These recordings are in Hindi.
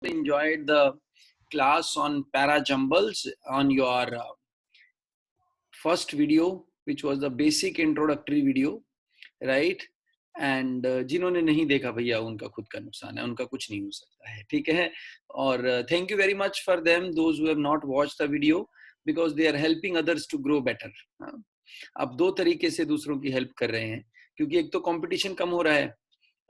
enjoyed the class on parajumbles on your first video, which was the basic introductory video, right? And जिन्होंने नहीं देखा भैया उनका खुद का नुकसान है, उनका कुछ नहीं हो सकता है, ठीक है. और thank you very much for them those who have not watched the video because they are helping others to grow better. अब दो तरीके से दूसरों की हेल्प कर रहे हैं, क्योंकि एक तो कंपटीशन कम हो रहा है,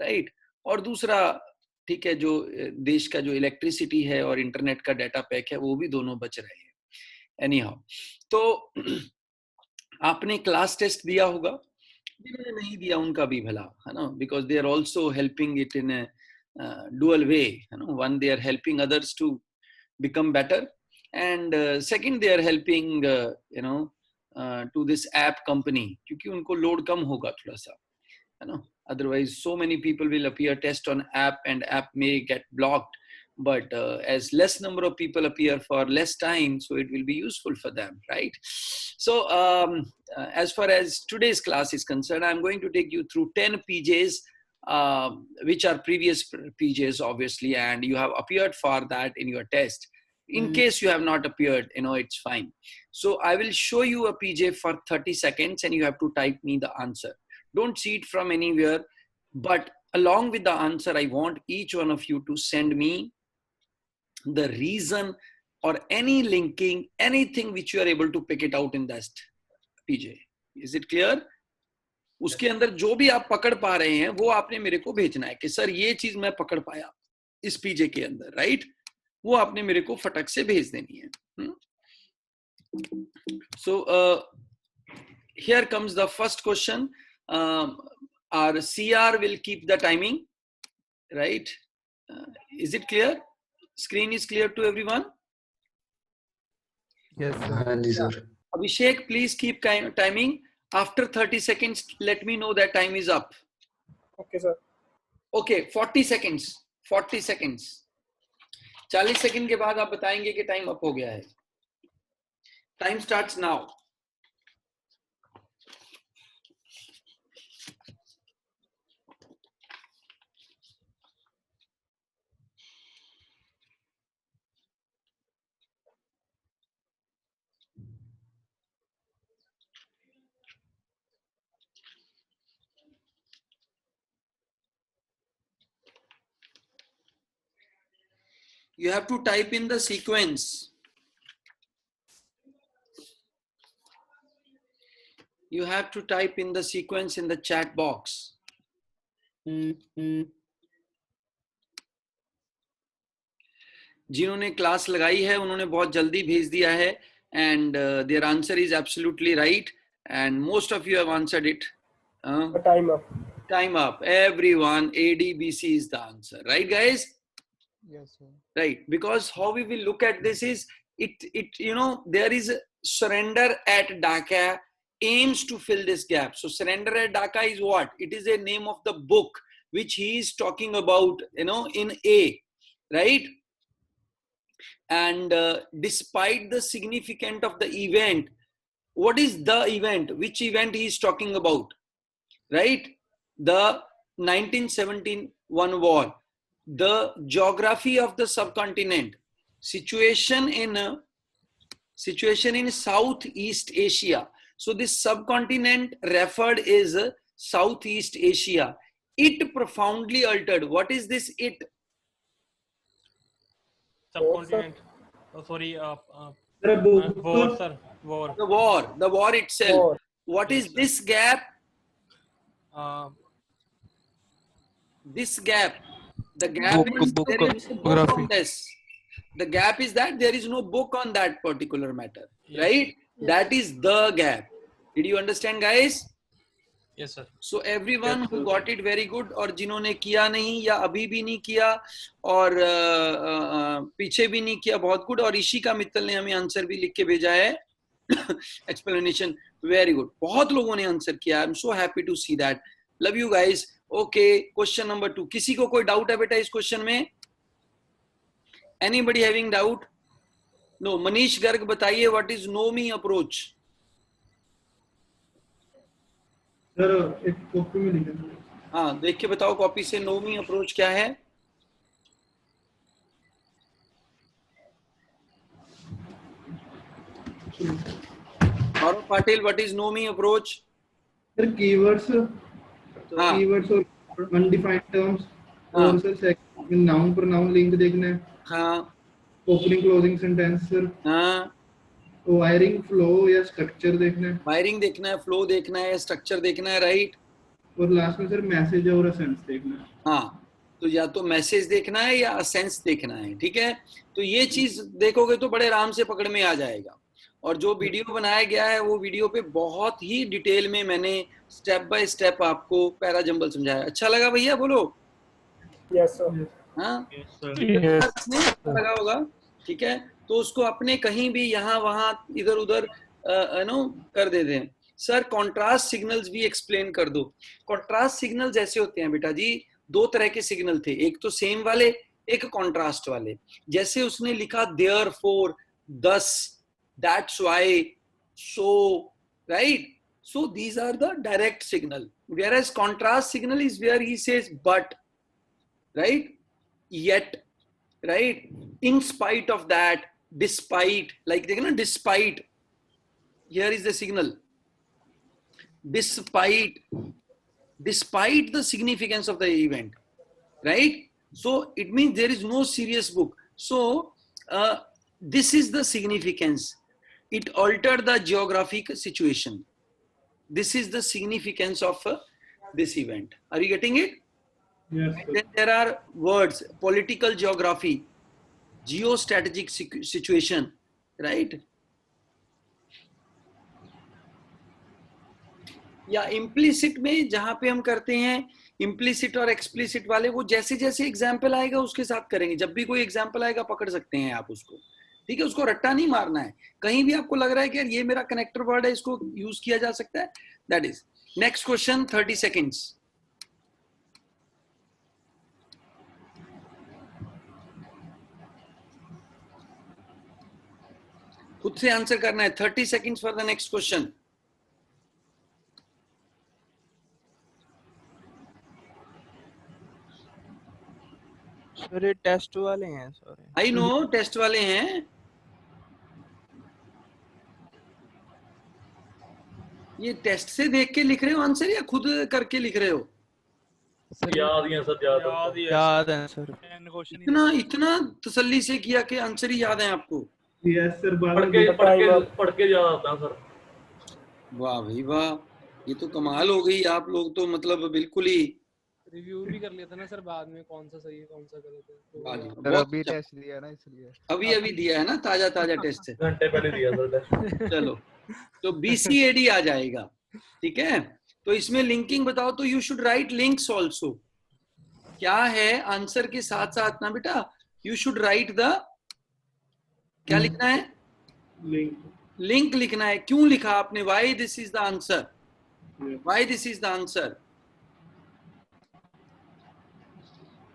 राइट, और दूसरा ठीक है जो देश का जो इलेक्ट्रिसिटी है और इंटरनेट का डाटा पैक है वो भी दोनों बच रहे हैं. एनी हाउ, तो आपने क्लास टेस्ट दिया होगा, जिन्होंने नहीं दिया उनका भी भला है ना, because they are also helping it in a dual way, है ना. One, they are helping others to become better, and second, they are helping to this app company, क्योंकि उनको लोड कम होगा थोड़ा सा, है ना. Otherwise so many people will appear test on app and app may get blocked, but as less number of people appear for less time, so it will be useful for them, right? So as far as today's class is concerned, I'm going to take you through 10 PJs, which are previous PJs obviously, and you have appeared for that in your test. In case you have not appeared, it's fine. So I will show you a PJ for 30 seconds and you have to type me the answer. Don't see it from anywhere, but along with the answer, I want each one of you to send me the reason or any linking, anything which you are able to pick it out in that PJ. Is it clear? उसके अंदर जो भी आप पकड़ पा रहे हैं वो आपने मेरे को भेजना है कि सर ये चीज मैं पकड़ पाया इस पीजे के अंदर, राइट. वो आपने मेरे को फटक से भेज देनी है. So here comes the first question. Our CR will keep the timing, right? Is it clear? Screen is clear to everyone? Yes, sir. Abhishek, please keep timing. After 30 seconds, let me know that time is up. Okay, sir. Okay, 40 seconds. 40 seconds. 40 second के बाद आप बताएंगे कि टाइम अप हो गया है. Time starts now. You have to type in the sequence. You have to type in the sequence in the chat box. जिन्होंने क्लास लगाई है उन्होंने बहुत जल्दी भेज दिया है, and their answer is absolutely right, and most of you have answered it. Time up. Time up. Everyone, ADBC is the answer, right, guys? Yes, sir. Right, because how we will look at this is there is surrender at Dhaka aims to fill this gap. So surrender at Dhaka is what? It is a name of the book which he is talking about, in A, right? And despite the significance of the event, what is the event? Which event he is talking about, right? The 1971 war. The geography of the subcontinent, situation in Southeast Asia. So this subcontinent referred is Southeast Asia. It profoundly altered. What is this it? Subcontinent. Oh, sorry. War, sir. War. The war itself. War. What Yes, is this gap? This gap. The gap is there is a book on this. The gap is that there is no book on that particular matter, right? Yes. That is the gap. Did you understand, guys? Yes, sir. So everyone who got it very good, और जिन्होंने किया नहीं या अभी भी नहीं किया और पीछे भी नहीं किया, बहुत गुड. और इशिका मित्तल ने हमें आंसर भी लिख के भेजा है. Explanation very good. बहुत लोगों ने आंसर किया. I'm so happy to see that. Love you guys. Okay, question number 2. किसी को कोई डाउट है बेटा इस क्वेश्चन में? Anybody having doubt? No. Manish Garg बताइए what is know me approach? Sir एक कॉपी में लिखा. हाँ, देख के बताओ कॉपी से know me approach क्या है? Gaurav Patil, what is know me approach? Sir keywords हाँ कीवर्ड्स और अनडिफाइंड टर्म्स हाँ और सर नाउन प्रोनाउन लिंक देखना है, हाँ ओपनिंग क्लोजिंग सेंटेंस सर, हाँ, वायरिंग फ्लो या स्ट्रक्चर देखना है, वायरिंग देखना है, फ्लो देखना है, स्ट्रक्चर देखना है, राइट। और लास्ट में सर मैसेज और असेंस देखना है। हाँ, तो या तो मैसेज देखना है या सेंस देखना है, ठीक है। तो ये चीज देखोगे तो बड़े आराम से पकड़ में आ जाएगा। और जो वीडियो बनाया गया है वो वीडियो पे बहुत ही डिटेल में मैंने स्टेप बाय स्टेप आपको पैराजंबल समझाया। अच्छा लगा भैया, बोलो। Yes sir. हाँ, Yes, sir. अच्छा लगा होगा, ठीक है। तो उसको अपने कहीं भी यहाँ वहां इधर उधर नो कर देते हैं। सर कॉन्ट्रास्ट सिग्नल्स भी एक्सप्लेन कर दो। कॉन्ट्रास्ट सिग्नल्स ऐसे होते हैं बेटा जी, दो तरह के सिग्नल थे, एक तो सेम वाले, एक कॉन्ट्रास्ट वाले। जैसे उसने लिखा देयर फोर, दस, that's why, so, right. So these are the direct signal, whereas contrast signal is where he says but, right, yet, right, in spite of that, despite, like देखना ना, despite, here is the signal, despite the significance of the event, right. So it means there is no serious book. So this is the significance, it altered the geographic situation. This is the significance of this event. Are you getting it? Yes, And then there are words, political geography, geostrategic situation, right? या implicit में जहां पे हम करते हैं implicit और explicit वाले, वो जैसे जैसे एग्जाम्पल आएगा उसके साथ करेंगे। जब भी कोई एग्जाम्पल आएगा पकड़ सकते हैं आप उसको, ठीक है। उसको रट्टा नहीं मारना है। कहीं भी आपको लग रहा है कि यार ये मेरा कनेक्टर वर्ड है, इसको यूज किया जा सकता है, that is. Next question, 30 seconds. खुद से आंसर करना है। 30 seconds for the next question. Sir ये टेस्ट वाले हैं, सॉरी। आई नो टेस्ट वाले हैं। ये टेस्ट से देख के लिख रहे हो आंसर या खुद करके लिख रहे हो? याद ही है सर, याद है सर। इतना तसल्ली से किया कि आंसर ही याद है आपको? यस सर, पढ़ के याद आता है सर। वाह भाई वाह, ये तो कमाल हो गई। आप लोग तो मतलब बिल्कुल ही रिव्यू भी कर लिया था ना सर बाद में, कौन सा सही है कौन सा गलत है। सर अभी टेस्ट दिया है ना, इसलिए अभी दिया है ना, ताजा टेस्ट से घंटे पहले दिया सर टेस्ट। चलो, तो BCAD आ जाएगा, ठीक है। तो इसमें लिंकिंग बताओ, तो you should write links also. क्या है आंसर के साथ साथ ना बेटा, यू शुड राइट द, क्या लिखना है? लिंक लिखना है। क्यों लिखा आपने? Why this is the answer, why this is the answer,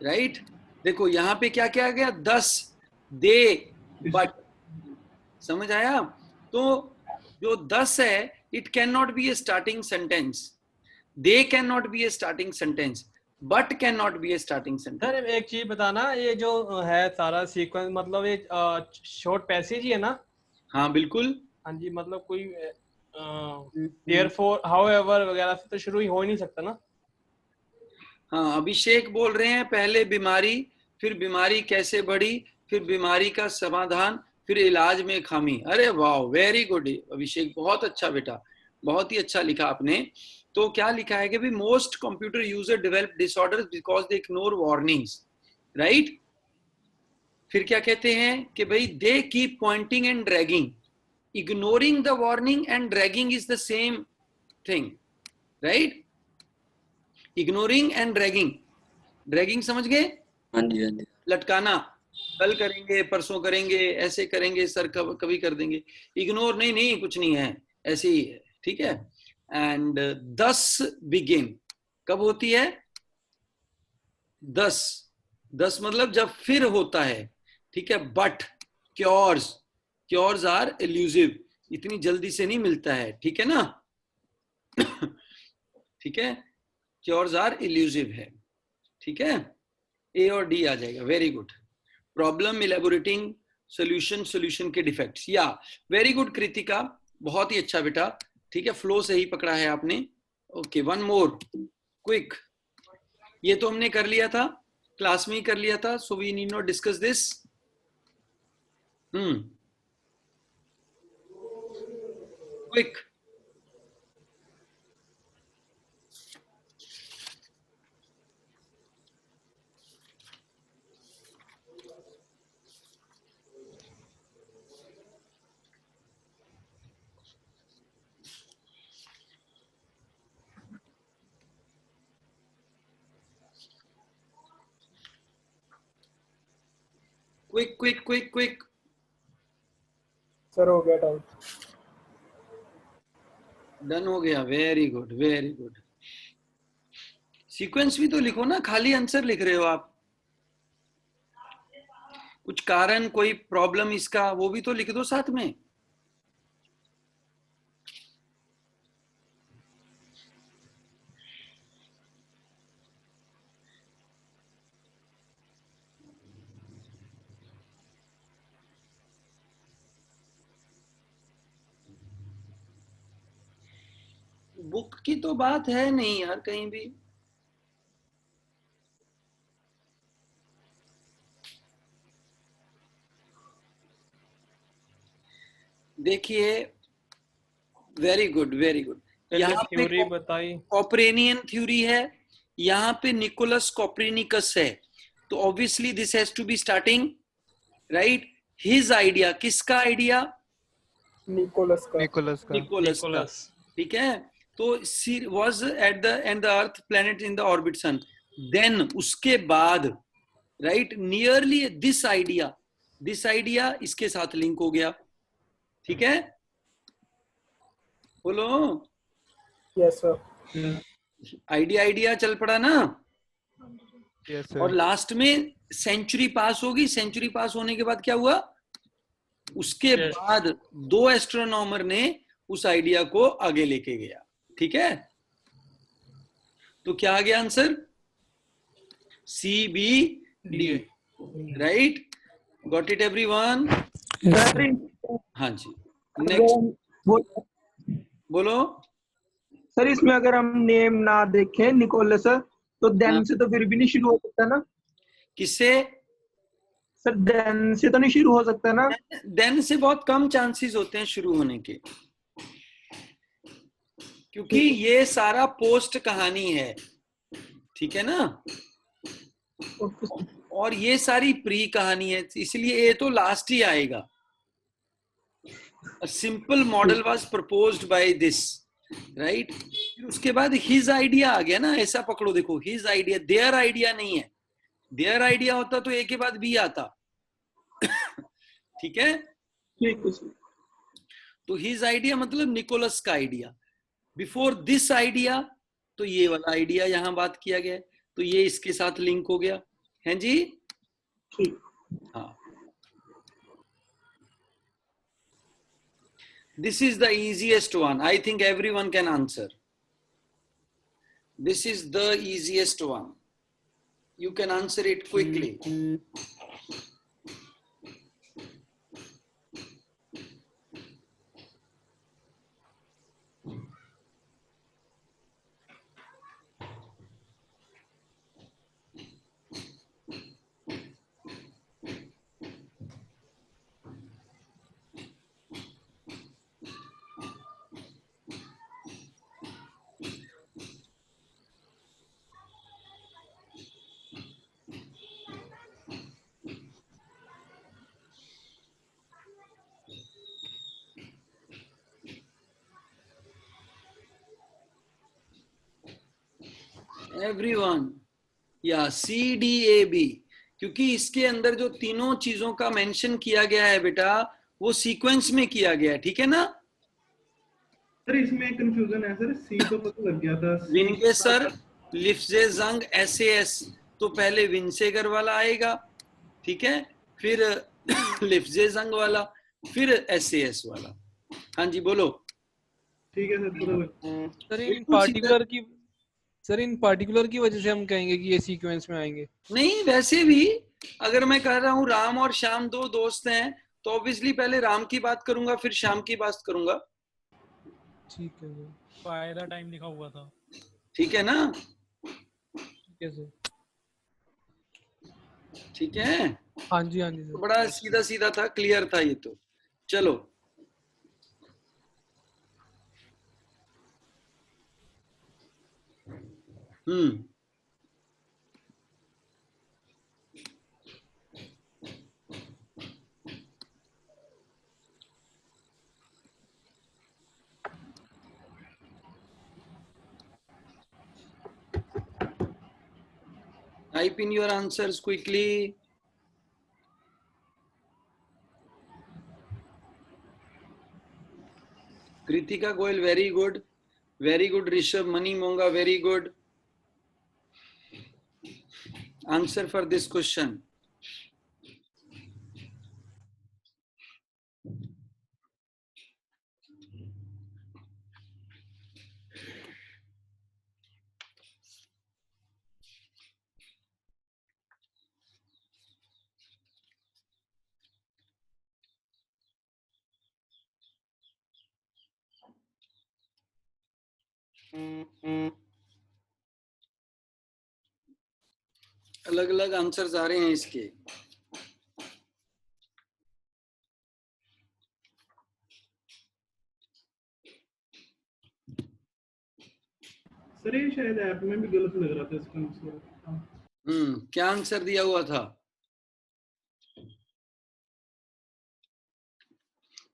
right. देखो यहां पे क्या क्या गया, 10, दे, बट, समझ आया? तो जो 10 है, it can not be A starting sentence, they can not be A starting sentence, but can not be A starting sentence. Sir एक चीज बताना, ये जो है सारा सीक्वेंस, मतलब ये शॉर्ट पैसेज ही है ना? हाँ बिल्कुल। हाँ जी, मतलब कोई देयरफॉर, हाउएवर वगैरह से तो शुरू ही हो ही नहीं सकता ना? हाँ, अभिषेक बोल रहे हैं पहले बीमारी, फिर बीमारी कैसे बढ़ी, फिर बीमारी का समाधान, फिर इलाज में खामी। अरे वाह, वेरी गुड अभिषेक, बहुत अच्छा बेटा, बहुत ही अच्छा लिखा आपने। तो क्या लिखा है कि भी most computer user develop disorders because they ignore warnings, right. फिर क्या कहते हैं कि भाई they keep pointing and dragging, ignoring the warning and dragging is the same thing, right. Ignoring and dragging, dragging समझ गए? हाँ जी हाँ जी। लटकाना, कल करेंगे, परसों करेंगे, ऐसे करेंगे सर, कभी कर देंगे। इग्नोर नहीं, कुछ नहीं है, ऐसे ही है, ठीक है। एंड 10 बिगिन कब होती है? 10 मतलब जब फिर होता है, ठीक है। बट क्योर्स आर एल्यूसिव, इतनी जल्दी से नहीं मिलता है, ठीक है ना। ठीक है, क्योर्स आर इल्यूसिव है, ठीक है। ए और डी आ जाएगा, वेरी गुड। प्रॉब्लम इलेबोरेटिंग सोल्यूशन के डिफेक्ट्स। या वेरी गुड कृतिका, बहुत ही अच्छा बेटा, ठीक है, फ्लो सही पकड़ा है आपने। Okay, one more quick. ये तो हमने कर लिया था, क्लास में ही कर लिया था, so we need not discuss this. Quick. Quick quick quick quick. Sir हो गया टाइम। डन हो गया, very good very good. Sequence भी तो लिखो ना, खाली आंसर लिख रहे हो आप। कुछ कारण, कोई प्रॉब्लम इसका, वो भी तो लिख दो साथ में। बुक की तो बात है नहीं यार कहीं भी। देखिए, वेरी गुड वेरी गुड। यहाँ पे थ्योरी बताई, कॉपरेनियन थ्योरी है, यहाँ पे निकोलस कॉपरेनिकस है, तो obviously this has to be starting right. His idea, किसका आइडिया? निकोलस का। निकोलस का, ठीक है। तो was at the and the earth planet in the orbit sun, then उसके बाद राइट नियरली दिस आइडिया इसके साथ लिंक हो गया, ठीक है। बोलो यस सर। आइडिया चल पड़ा ना। Yes sir. और लास्ट में सेंचुरी पास होगी, सेंचुरी पास होने के बाद क्या हुआ, उसके बाद दो एस्ट्रोनॉमर ने उस आइडिया को आगे लेके गया, ठीक है। तो क्या आ गया answer? CBD, right. Got it everyone? हाँ जी, नेक्स्ट बोलो। सर इसमें अगर हम नेम ना देखें निकोलस, तो देन से तो फिर भी नहीं शुरू हो सकता ना? किससे? सर देन से तो नहीं शुरू हो सकता ना? देन से बहुत कम चांसेस होते हैं शुरू होने के, क्योंकि ये सारा पोस्ट कहानी है, ठीक है ना। और ये सारी प्री कहानी है, इसलिए ये तो लास्ट ही आएगा। A simple model was proposed by this, right? फिर उसके बाद his idea आ गया ना, ऐसा पकड़ो, देखो his idea, their idea नहीं है। their idea होता तो A के बाद B आता, ठीक है। तो his idea मतलब निकोलस का आइडिया। बिफोर दिस आइडिया, तो ये वाला आइडिया यहां बात किया गया, तो ये इसके साथ लिंक हो गया, हैं जी? हाँ, this is the easiest one. I think everyone can answer. This is the easiest one. You can answer it quickly. Everyone, या CDAB, क्योंकि इसके अंदर जो तीनों चीजों का मेंशन किया गया है बेटा, वो सीक्वेंस में किया गया है, ठीक है ना। सर इसमें कंफ्यूजन है सर, सी तो पता लग गया था। विनकेसर, लिफ्जेजंग, SAS, तो पहले विनसेगर वाला आएगा, ठीक है, फिर लिफ्जेजंग वाला, फिर SAS वाला। हाँ जी बोलो। ठीक है सर, पूरा सर इन पार्टिकुलर की वजह से हम कहेंगे कि ये सीक्वेंस में आएंगे? नहीं, वैसे भी अगर मैं कह रहा हूँ राम और श्याम दो दोस्त हैं तो ऑब्वियसली पहले राम की बात करूंगा फिर श्याम की बात करूंगा। ठीक है सर। फायदा टाइम लिखा हुआ था। ठीक है ना? ठीक है सर। ठीक है, हाँ जी हाँ जी तो सर। बड़ा सीधा सीधा था, क्लियर था ये तो। चलो type in your answers quickly. Kritika Goyal, very good. Very good. Rishabh Mani Monga, very good. Answer for this question. अलग अलग आंसर्स आ रहे हैं इसके। सर ये शायद ऐप में भी गलत लग रहा था इसका आंसर। क्या आंसर दिया हुआ था?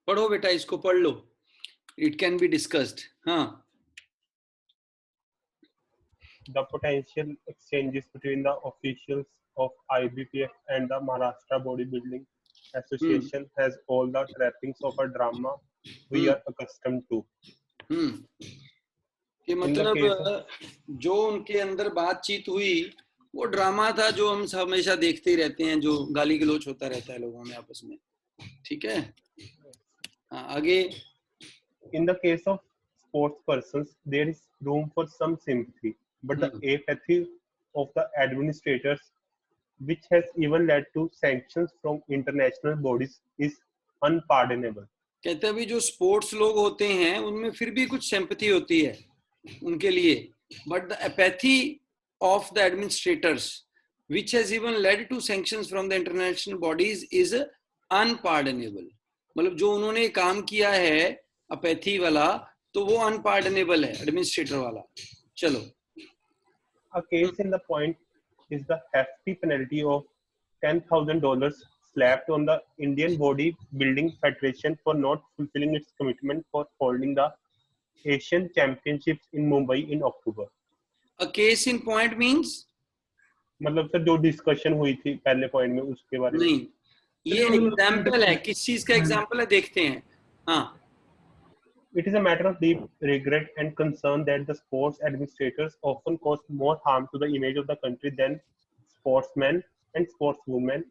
पढ़ो बेटा, इसको पढ़ लो, इट कैन बी डिस्कस्ड। हाँ, the potential exchanges between the officials of IBPF and the Maharashtra Bodybuilding Association has all the trappings of a drama we are accustomed to. कि मतलब जो उनके अंदर बातचीत हुई वो ड्रामा था जो हम हमेशा देखते ही रहते हैं, जो गाली गलौच होता रहता है लोगों में आपस में। ठीक है, हाँ आगे। In the case of sports persons, there is room for some sympathy, but the apathy of the administrators, which has even led to sanctions from international bodies, is unpardonable. कहते हैं भी जो स्पोर्ट्स लोग होते हैं उनमें फिर भी कुछ सिंपैथी होती है उनके लिए, but the apathy of the administrators, which has even led to sanctions from the international bodies, is unpardonable. मतलब जो उन्होंने काम किया है अपैथी वाला, तो वो अनपार्डनेबल है एडमिनिस्ट्रेटर वाला। चलो, A case in the point is the hefty penalty of $10,000 slapped on the Indian Bodybuilding Federation for not fulfilling its commitment for holding the Asian Championships in Mumbai in October. A case in point means मतलब सर जो डिस्कशन हुई थी पहले पॉइंट में उसके बारे में नहीं, ये एग्जाम्पल है, किस चीज का एग्जाम्पल है देखते हैं। हाँ, It is a matter of deep regret and concern that the sports administrators often cause more harm to the image of the country than sportsmen and sportswomen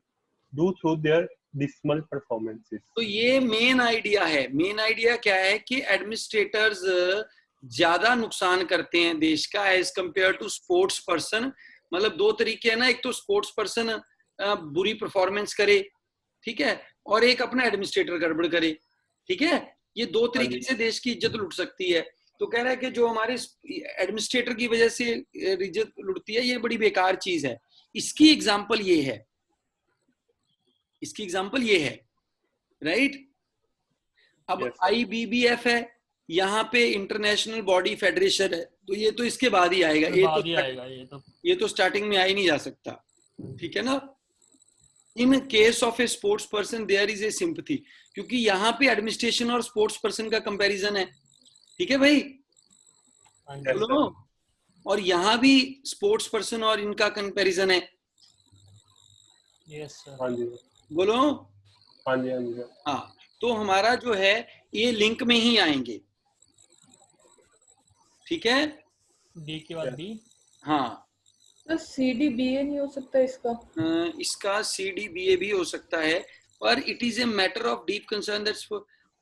do through their dismal performances. तो ये मेन आइडिया है। मेन आइडिया क्या है कि एडमिनिस्ट्रेटर्स ज्यादा नुकसान करते हैं देश का as compare to sports person. मतलब दो तरीके हैं ना, एक तो स्पोर्ट्स पर्सन बुरी परफॉर्मेंस करे, ठीक है, और एक अपना एडमिनिस्ट्रेटर गड़बड़ करे। ठीक है, ये दो तरीके से देश की इज्जत लुट सकती है। तो कह रहा है कि जो हमारे एडमिनिस्ट्रेटर की वजह से इज्जत लुटती है, ये बड़ी बेकार चीज है। इसकी एग्जांपल ये है, इसकी एग्जांपल ये है, राइट। अब IBBF है, यहाँ पे इंटरनेशनल बॉडी फेडरेशन है, तो ये तो इसके बाद ही आएगा। ये तो स्टार्टिंग में आ ही नहीं जा सकता। ठीक है ना। In case of a sports person there is a sympathy, क्योंकि यहाँ पे एडमिनिस्ट्रेशन और स्पोर्ट्स पर्सन का कंपैरिजन है। ठीक है भाई, बोलो। और यहाँ भी स्पोर्ट्स पर्सन और इनका कंपैरिजन है। Yes sir. हाँ जी, बोलो। हाँ जी, हाँ जी। हाँ, तो हमारा जो है ये लिंक में ही आएंगे। ठीक है, डी के बाद डी। हाँ, तो CDBA नहीं हो सकता इसका? इसका CDBA भी हो सकता है, पर it is a matter of deep concern that's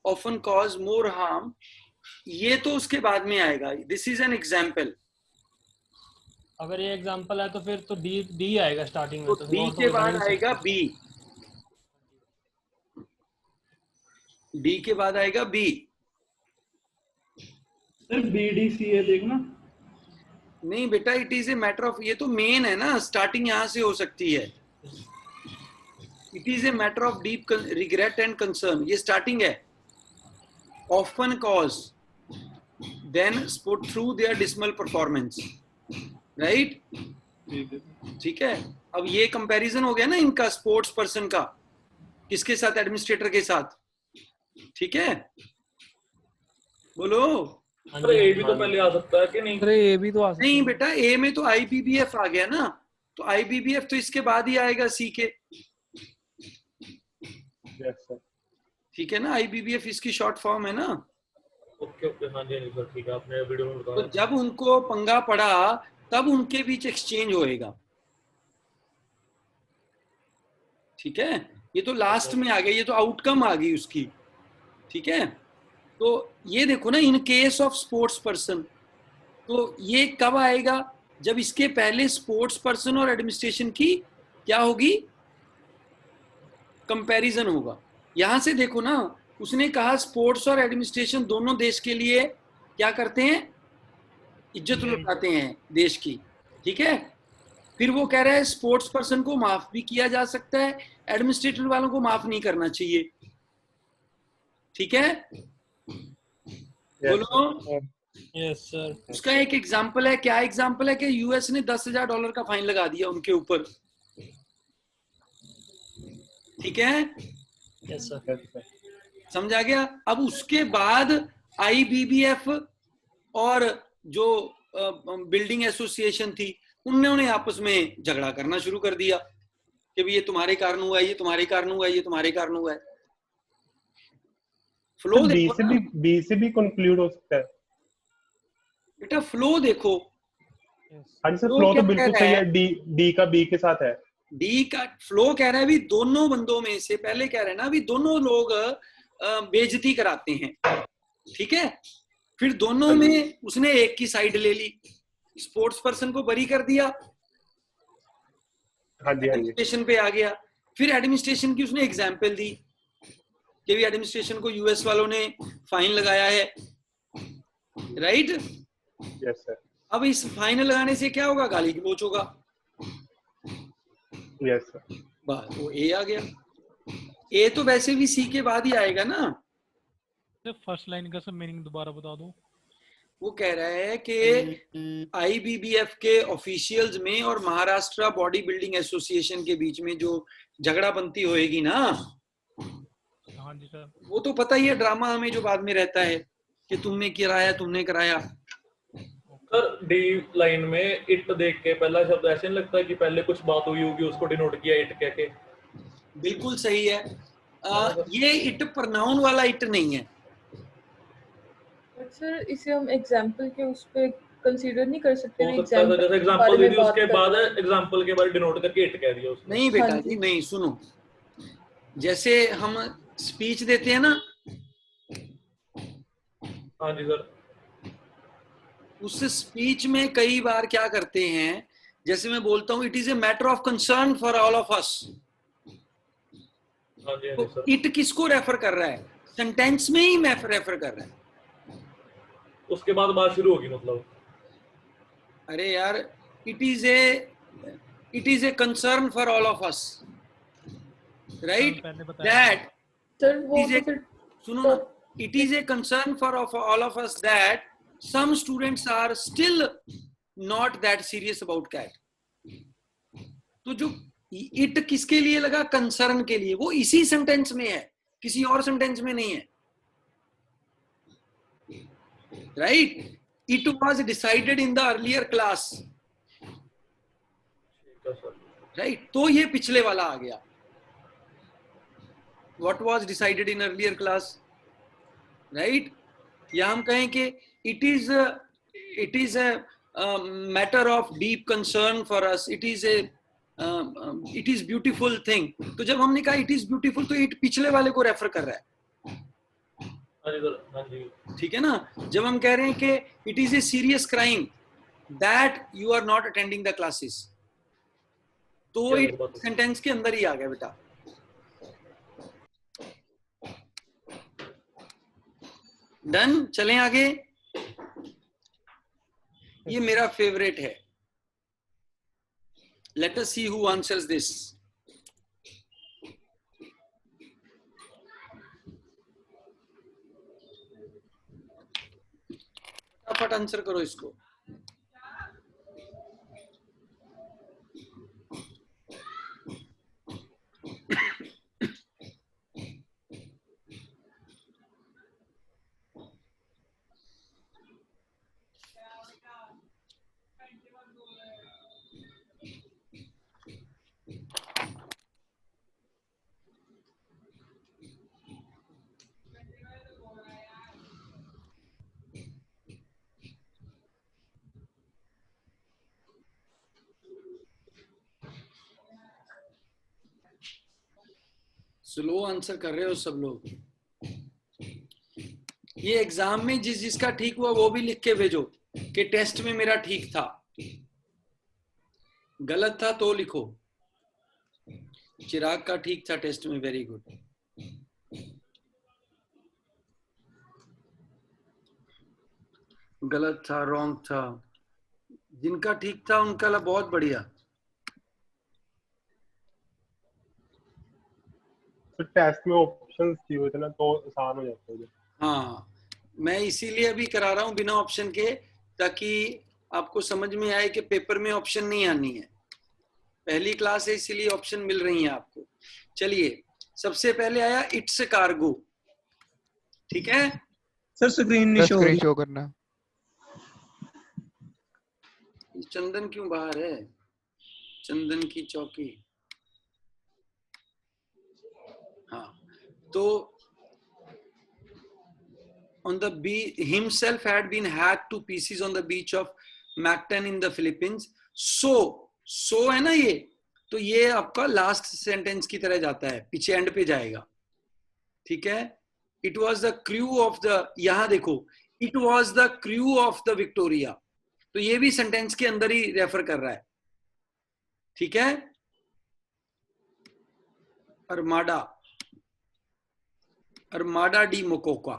often cause more harm. ये तो उसके बाद में आएगा। This is an example. अगर ये एग्जांपल है तो फिर तो डी आएगा स्टार्टिंग में, तो डी के बाद आएगा बी, डी के बाद आएगा बी। सर BDC है देखना। नहीं बेटा, it is a matter of, ये तो मेन है ना, स्टार्टिंग यहां से हो सकती है। It is a matter of deep regret and concern, ये स्टार्टिंग है। Often cause then sport through their dismal performance, right? ठीक है, अब ये कंपैरिजन हो गया ना इनका, स्पोर्ट्स पर्सन का किसके साथ? एडमिनिस्ट्रेटर के साथ। ठीक है, बोलो। सर ए भी तो पहले आ सकता है कि नहीं? सर ए भी तो आ सकता है। नहीं बेटा, ए में तो IBBF आ गया ना, तो IBBF तो इसके बाद ही आएगा सी के। ठीक है ना, IBBF इसकी शॉर्ट फॉर्म है ना। ओके ओके, हाँ जी सर, ठीक है, आपने वीडियो में तो बताया। जब उनको पंगा पड़ा तब उनके बीच एक्सचेंज होएगा। ठीक है, ये तो लास्ट में आ गया, ये तो आउटकम आ गई उसकी। ठीक है, तो ये देखो ना, in case of sports person, तो ये कब आएगा? जब इसके पहले स्पोर्ट्स पर्सन और एडमिनिस्ट्रेशन की क्या होगी? कंपैरिजन होगा। यहां से देखो ना, उसने कहा स्पोर्ट्स और एडमिनिस्ट्रेशन दोनों देश के लिए क्या करते हैं? इज्जत लुटाते हैं देश की। ठीक है, फिर वो कह रहा है स्पोर्ट्स पर्सन को माफ भी किया जा सकता है, एडमिनिस्ट्रेटर वालों को माफ नहीं करना चाहिए। ठीक है, बोलो। Yes sir. उसका एक एग्जांपल है, क्या एग्जांपल है? कि यूएस ने $10,000 का फाइन लगा दिया उनके ऊपर। ठीक है, यस सर, समझा गया? अब उसके बाद IBBF और जो बिल्डिंग एसोसिएशन थी, उन्होंने आपस में झगड़ा करना शुरू कर दिया कि भी ये तुम्हारे कारण हुआ है, ये तुम्हारे कारण हुआ है, ये तुम्हारे कारण हुआ है। फ्लो देखो ना बी से भी कंक्लूड हो सकता है बेटा, फ्लो देखो। हाँ जी सर, फ्लो तो बिल्कुल सही है, डी का बी के साथ है। डी का फ्लो कह रहा है भी दोनों बंदों में से, पहले कह रहे हैं ना भी दोनों लोग बेइज्जती कराते हैं। ठीक है, फिर दोनों में उसने एक की साइड ले ली, स्पोर्ट्स पर्सन को बरी कर दिया, एडमिनिस्ट्रेशन पे आ गया। फिर एडमिनिस्ट्रेशन की उसने एग्जाम्पल दी कि भी एडमिनिस्ट्रेशन को यूएस वालों ने फाइन लगाया है, राइट? Yes sir. अब इस फाइन लगाने से क्या होगा? गाली गलौज होगा। Yes sir. बस वो ए आ गया। ए तो वैसे भी सी के बाद ही आएगा ना। फर्स्ट लाइन का सब मीनिंग दोबारा बता दो। वो कह रहा है कि IBBF के ऑफिशियल्स में और महाराष्ट्र बॉडी बिल्डिंग एसोसिएशन के बीच में जो झगड़ा बनती होएगी ना, हाँ जी सर, वो तो पता ही है, ड्रामा हमें जो बाद में रहता है कि तुमने कराया, तुमने कराया। सर डी लाइन में इट देख के पहला शब्द ऐसे नहीं लगता कि पहले कुछ बात हुई होगी, उसको डिनोट किया इट कह के? बिल्कुल सही है। ये इट प्रोनाउन वाला इट नहीं है। सर इसे हम एग्जांपल के उस पे कंसीडर नहीं कर सकते? हो सकता है जैसे एग्जांपल दे दी, उसके बाद एग्जांपल के बाद डिनोट करके इट कह दिया उसने। नहीं बेटा जी, नहीं, सुनो, जैसे हम स्पीच देते हैं ना, हाँ जी सर, उस स्पीच में कई बार क्या करते हैं, जैसे मैं बोलता हूं it is a matter of concern for all of us, तो इट किसको रेफर कर रहा है? सेंटेंस में ही मैं रेफर कर रहा है। उसके बाद बात शुरू होगी मतलब? अरे यार, it is a concern for all of us, right? That सुनो ना, it is a concern for all of us that some students are still not that serious about CAT. तो जो it किसके लिए लगा? कंसर्न के लिए। वो इसी सेंटेंस में है, किसी और सेंटेंस में नहीं है, right? It was decided in the earlier class, right? तो ये पिछले वाला आ गया। What was decided in earlier class, right? या हम कहें कि it is a matter of deep concern for us, it is beautiful thing। तो जब हमने कहा it is beautiful, तो it पिछले वाले को रेफर कर रहा है, ठीक है ना? जब हम कह रहे हैं कि it is a serious crime, that you are not attending the classes. तो इट सेंटेंस के अंदर ही आ गया बेटा। डन, चलें आगे। ये मेरा फेवरेट है। Let us see who answers this. फटाफट आंसर करो इसको। स्लो आंसर कर रहे हो सब लोग। ये एग्जाम में जिस जिसका ठीक हुआ वो भी लिख के भेजो कि टेस्ट में मेरा ठीक था। गलत था तो लिखो। चिराग का ठीक था टेस्ट में, वेरी गुड। गलत था, रॉन्ग था। जिनका ठीक था उनका बहुत बढ़िया। तो टेस्ट में ऑप्शंस दिए हुए थे ना, तो आसान हो जाता है। हाँ, मैं इसीलिए अभी करा रहा हूँ बिना ऑप्शन के, ताकि आपको समझ में आए कि पेपर में ऑप्शन नहीं आनी है। पहली क्लास है इसीलिए ऑप्शन मिल रही है आपको। चलिए, सबसे पहले आया इट्स कार्गो। ठीक है सर, स्क्रीन नहीं शो करना। चंदन क्यों बाहर है? चंदन की चौकी। हाँ, तो on the beach, himself had been hacked to pieces on the beach of Mactan in the Philippines. So है ना ये, तो ये आपका लास्ट सेंटेंस की तरह जाता है, पीछे एंड पे जाएगा। ठीक है, it was the crew of the, यहां देखो, it was the crew of the Victoria, तो ये भी सेंटेंस के अंदर ही रेफर कर रहा है। ठीक है, अर्माडा डी मोकोका।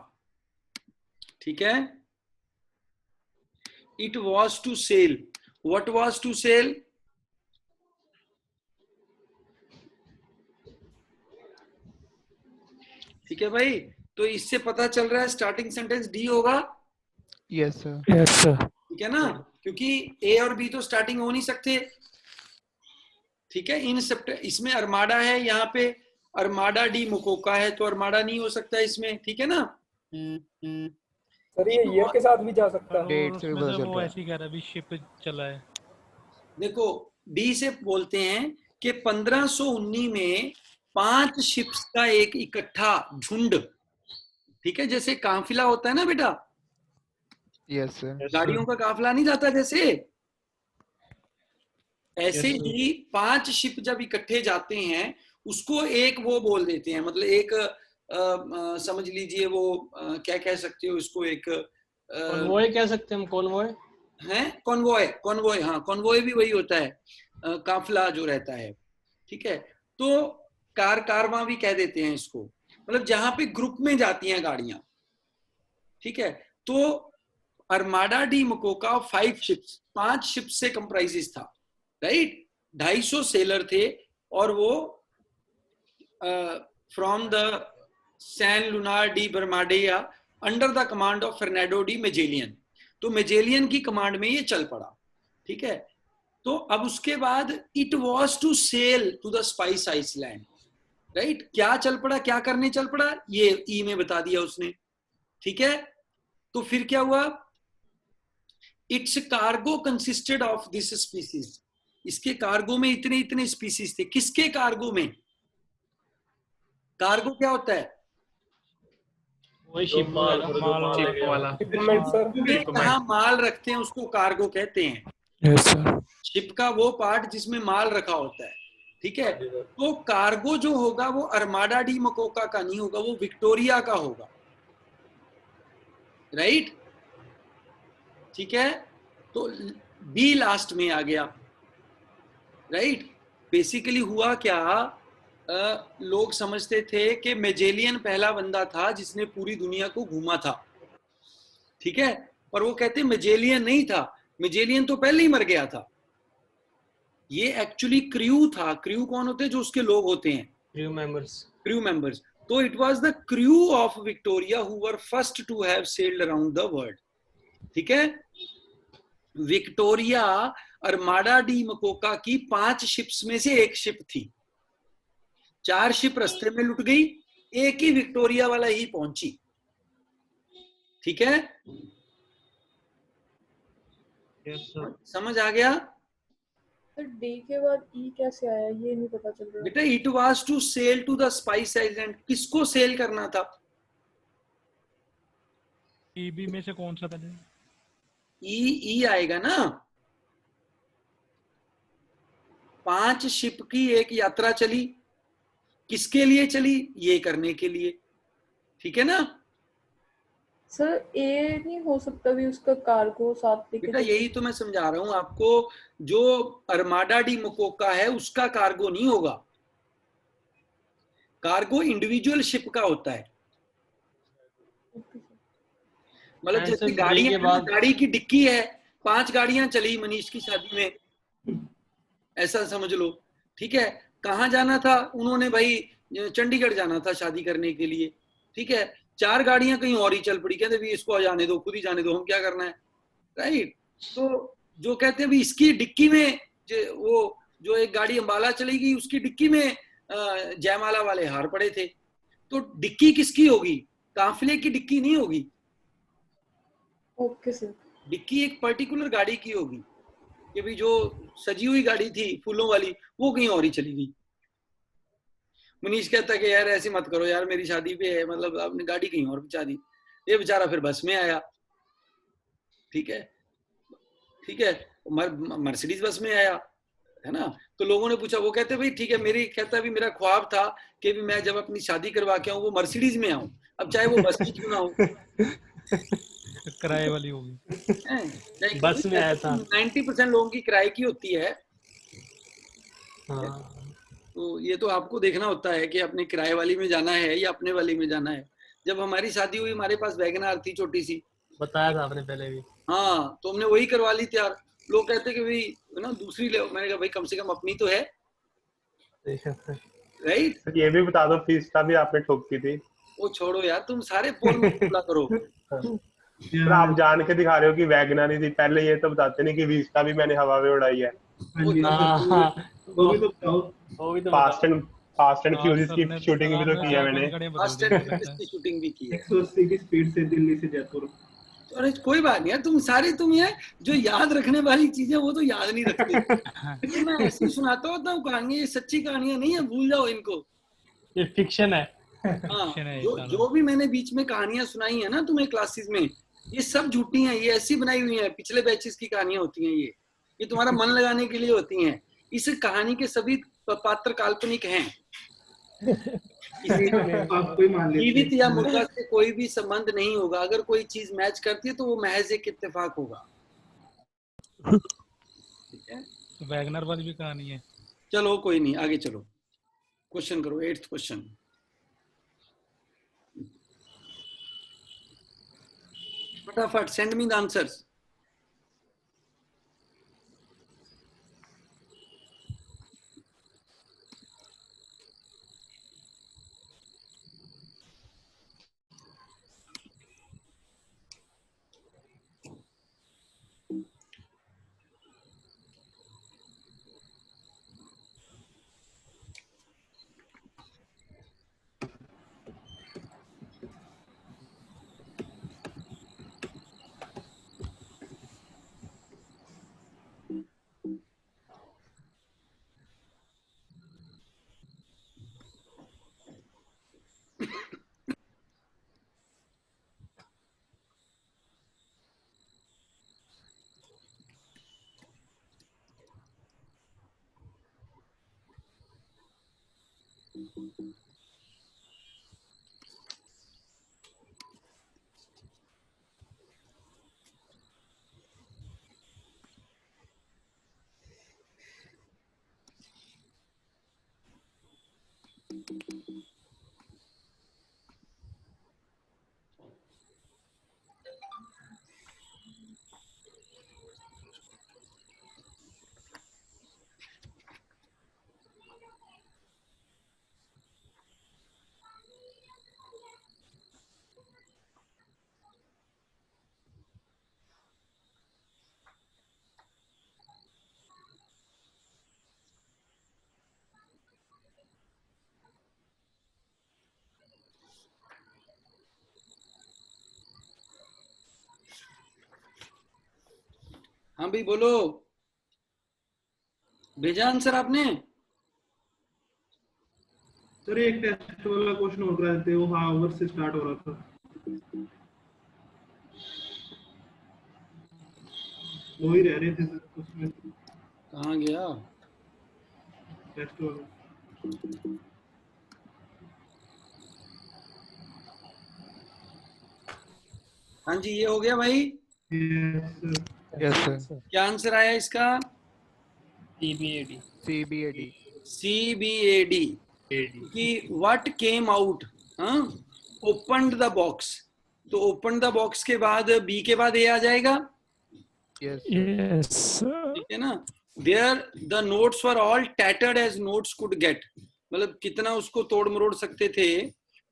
ठीक है, it was to sail, what was to sail? ठीक है भाई, तो इससे पता चल रहा है स्टार्टिंग सेंटेंस डी होगा। Yes sir, yes sir. ठीक है ना, क्योंकि ए और बी तो स्टार्टिंग हो नहीं सकते। ठीक है, इसमें अर्माडा है, यहाँ पे अर्माडा डी मोकोका है, तो अर्माडा नहीं हो सकता इसमें। ठीक है ना, सर ये ईयर के साथ भी जा सकता है। डेट से भी बदल वो रहा है। ऐसे ही कह रहा है, अभी शिप चला है। देखो डी से बोलते हैं कि 1519 में 5 शिप्स का एक इकट्ठा झुंड, ठीक है, जैसे काफिला होता है ना बेटा, यस सर। गाड़ियों का काफिला नहीं जाता जैसे, ऐसे ही 5 शिप जब इकट्ठे जाते हैं उसको एक वो बोल देते हैं, मतलब एक समझ लीजिए वो क्या कह सकते हो इसको, एक कॉन्वॉय कह सकते हैं हम, कॉन्वॉय है, कॉन्वॉय, हाँ कॉन्वॉय भी वही होता है, काफिला जो रहता है। ठीक है, तो कारवां भी कह देते हैं इसको, मतलब जहां पे ग्रुप में जाती हैं गाड़ियां। ठीक है, तो Armada de Molucca 5 ships, 5 ships से कंप्राइजेस था, राइट। 250 सेलर थे और वो from the San Lunar de Barrameda under the command of Fernando de Magellan, तो मेजेलियन की कमांड में ये चल पड़ा। ठीक है, तो अब उसके बाद it was to sail to the spice island, right. क्या चल पड़ा, क्या करने चल पड़ा, ये ई में बता दिया उसने। ठीक है, तो फिर क्या हुआ, it's cargo consisted of this species, इसके कार्गो में इतने इतने स्पीसीज थे। किसके कार्गो में? कार्गो क्या होता है? वही शिप वाला। जहां माल रखते हैं उसको कार्गो कहते हैं। Yes sir. शिप का वो पार्ट जिसमें माल रखा होता है। ठीक है, तो कार्गो जो होगा वो अर्माडा डी मोकोका का नहीं होगा, वो विक्टोरिया का होगा, राइट। ठीक है, तो बी लास्ट में आ गया, राइट। बेसिकली हुआ क्या, लोग समझते थे कि मेजेलियन पहला बंदा था जिसने पूरी दुनिया को घूमा था, ठीक है, पर वो कहते मेजेलियन नहीं था, मेजेलियन तो पहले ही मर गया था, ये एक्चुअली क्रू था। क्रू कौन होते हैं? जो उसके लोग होते हैं, क्रू मेंबर्स। Crew members. तो it was the crew of Victoria who were first to have sailed around the world, ठीक है। विक्टोरिया अर्माडा डी मकोका की 5 शिप्स में से एक शिप थी, 4 शिप रास्ते में लुट गई, एक ही विक्टोरिया वाला ही पहुंची, ठीक है। समझ आ गया? तो डी के बाद ई कैसे आया ये नहीं पता चल रहा बेटा it was to sail to the spice island. किसको सेल करना था? ईबी में से कौन सा पहले? ई आएगा ना। 5 शिप की एक यात्रा चली, किसके लिए चली? ये करने के लिए, ठीक है ना। सर ए नहीं हो सकता भी उसका कार्गो साथ लेके? बेटा यही तो मैं समझा रहा हूं आपको, जो अर्माडा डी मकोका है उसका कार्गो नहीं होगा, कार्गो इंडिविजुअल शिप का होता है। मतलब जैसे गाड़ी की डिक्की है, 5 गाड़ियां चली मनीष की शादी में, ऐसा समझ लो, ठीक है। कहाँ जाना था उन्होंने? भाई चंडीगढ़ जाना था शादी करने के लिए, ठीक है। 4 गाड़ियां कहीं और ही चल पड़ी, कहते भी इसको जाने दो, खुद ही जाने दो, हम क्या करना है, राइट। तो जो कहते हैं भी इसकी डिक्की में वो जो एक गाड़ी अंबाला चली गई, उसकी डिक्की में जयमाला वाले हार पड़े थे। तो डिक्की किसकी होगी? काफिले की डिक्की नहीं होगी। Okay sir. डिक्की एक पर्टिकुलर गाड़ी की होगी, कि भी जो सजी हुई गाड़ी थी फूलों वाली वो कहीं और ही चली गई। मनीष कहता कि यार ऐसे मत करो यार, मेरी शादी पे है, मतलब आपने गाड़ी कहीं और पहुंचा दी। ये बेचारा फिर बस में आया, ठीक है, ठीक है, मर्सिडीज बस में आया, है ना। तो लोगों ने पूछा, वो कहते भाई ठीक है, मेरी कहता भी मेरा ख्वाब था कि भी मैं जब अपनी शादी करवा के आऊं वो मर्सिडीज में आऊं, अब चाहे वो बस में क्यों ना हो, किराए वाली होगी। बस में आया था। 90% लोगों की किराए की होती है। हाँ। तो ये तो आपको देखना होता है कि अपने किराए वाली में जाना है या अपने वाली में जाना है। जब हमारी शादी हुई हमारे पास वैगनआर थी छोटी सी, बताया था आपने पहले भी। हाँ, तो हमने वही करवा ली तैयार। लोग कहते कि भाई ना दूसरी ले, मैंने कहा भाई कम से कम अपनी तो है, राइट। ये भी बता दो फीस्टा भी आपने ठोकी थी। वो छोड़ो यार, तुम सारे पोल में खुला करो। तो आप जान के दिखा रहे हो कि वैगनर ही थी, पहले ये तो बताते नहीं कि वीस्टा भी मैंने हवा में उड़ाई है। फास्ट एंड फ्यूरियस की शूटिंग भी तो की है मैंने। फास्ट एंड फ्यूरियस की शूटिंग भी की है। 180 की स्पीड से दिल्ली से जयपुर। अरे कोई बात नहीं यार, तुम सारे तुम ये जो याद रखने वाली चीजें वो तो याद नहीं रखते। लेकिन मैं ऐसे सुनाता होता हूँ कहानियां, ये सच्ची कहानियां नहीं है, भूल जाओ इनको, ये फिक्शन है। हाँ, जो भी मैंने बीच में कहानियां सुनाई है ना तुम्हें क्लासेस में, ये सब झूठी हैं, ये ऐसी बनाई हुई हैं, पिछले बैचेस की कहानियां होती हैं, ये तुम्हारा मन लगाने के लिए होती हैं। इस कहानी के सभी पात्र काल्पनिक हैं। जीवित या मुर्दा से कोई भी संबंध नहीं होगा। अगर कोई चीज मैच करती है तो वो महज एक इत्तेफाक होगा, ठीक है। वैगनर वाली भी कहानी है। चलो कोई नहीं, आगे चलो, क्वेश्चन करो, 8th क्वेश्चन। फटाफट सेंड मी द आंसर्स। हाँ भाई बोलो, भेजा आंसर आपने? सर एक टेस्ट वाला क्वेश्चन हो रहा है, वो हाँ ओवर से स्टार्ट हो रहा था, वो ही रह रहे थे सर उसमें। कहाँ गया टेस्ट वाला? हाँ जी, ये हो गया भाई। Yes sir. क्या आंसर आया इसका? CBAD. CBAD. CBAD. कि what came out, opened the box, तो opened the box के बाद B के बाद A आ जाएगा। Yes. ठीक है ना? There the notes were all tattered as notes could get, मतलब कितना उसको तोड़ मरोड़ सकते थे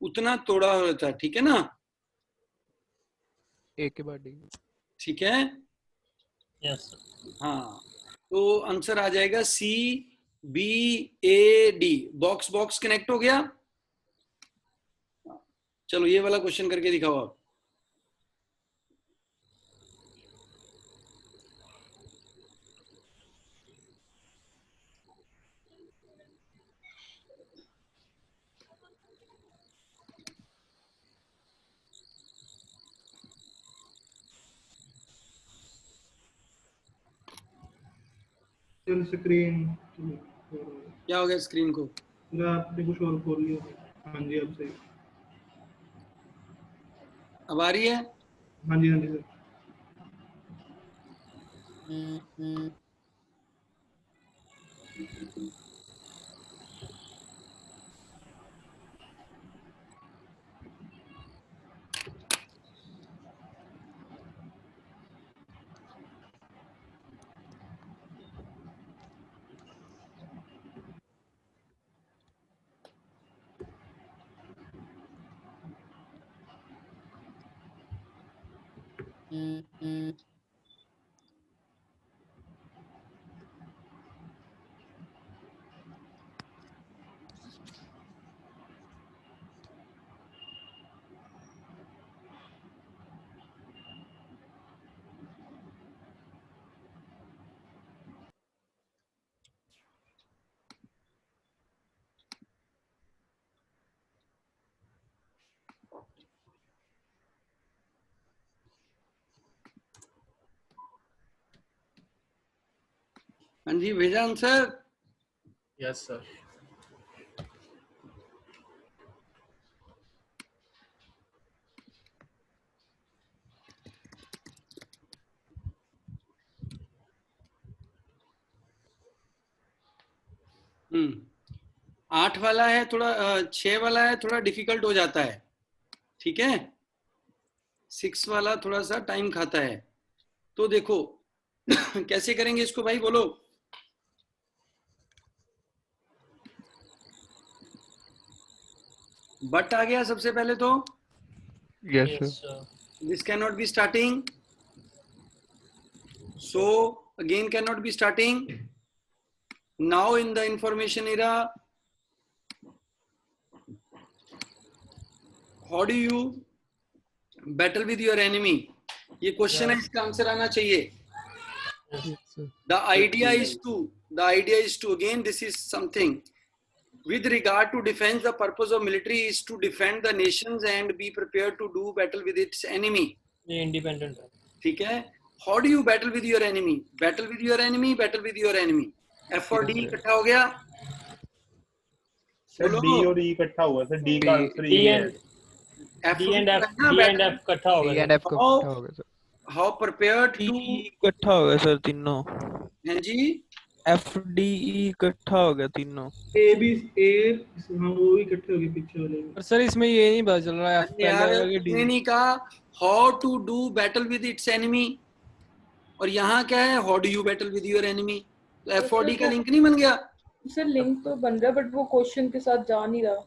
उतना तोड़ा होता, ठीक है ना? A के बाद D. ठीक है? यस हाँ, तो आंसर आ जाएगा CBAD। बॉक्स बॉक्स कनेक्ट हो गया। चलो ये वाला क्वेश्चन करके दिखाओ आप। स्क्रीन क्या हो गया स्क्रीन को? आपने कुछ और खोल लिया? हाँ जी अब सही। अब आ रही है? हाँ जी सर। हाँ जी, भेजा आंसर? Yes sir. हम्म, 8 वाला है थोड़ा, 6 वाला है थोड़ा डिफिकल्ट हो जाता है, ठीक है? 6 वाला थोड़ा सा टाइम खाता है। तो देखो कैसे करेंगे इसको भाई, बोलो। बट आ गया सबसे पहले तो। Yes sir. This cannot be starting. So again cannot be starting. Now in the information era, how do you battle with your enemy? ये क्वेश्चन है, इसका आंसर आना चाहिए। The idea is to again this is something with regard to defense. The purpose of military is to defend the nations and be prepared to do battle with its enemy. ये इंडिपेंडेंट है। ठीक है? How do you battle with your enemy? Battle with your enemy, battle with your enemy. F और D इकट्ठा हो गया। सर D और E इकट्ठा हुआ सर, D का आंसर E है। D and F इकट्ठा हो गया। D and F इकट्ठा हो गया सर। How prepared to इकट्ठा हो गया सर तीनों। हैं जी? FDE इकट्ठा हो गया तीनों। ए भी ए, हाँ वो भी इकट्ठे हो गए पीछे वाले। पर सर इसमें ये नहीं पता चल रहा है F पहले यार आएगा कि तुमने D। नहीं कहा how to do battle with its enemy, और यहाँ क्या है how do you battle with your enemy. तो एफ और डी का लिंक नहीं बन गया। सर लिंक तो बन रहा है बट वो क्वेश्चन के साथ जा नहीं रहा।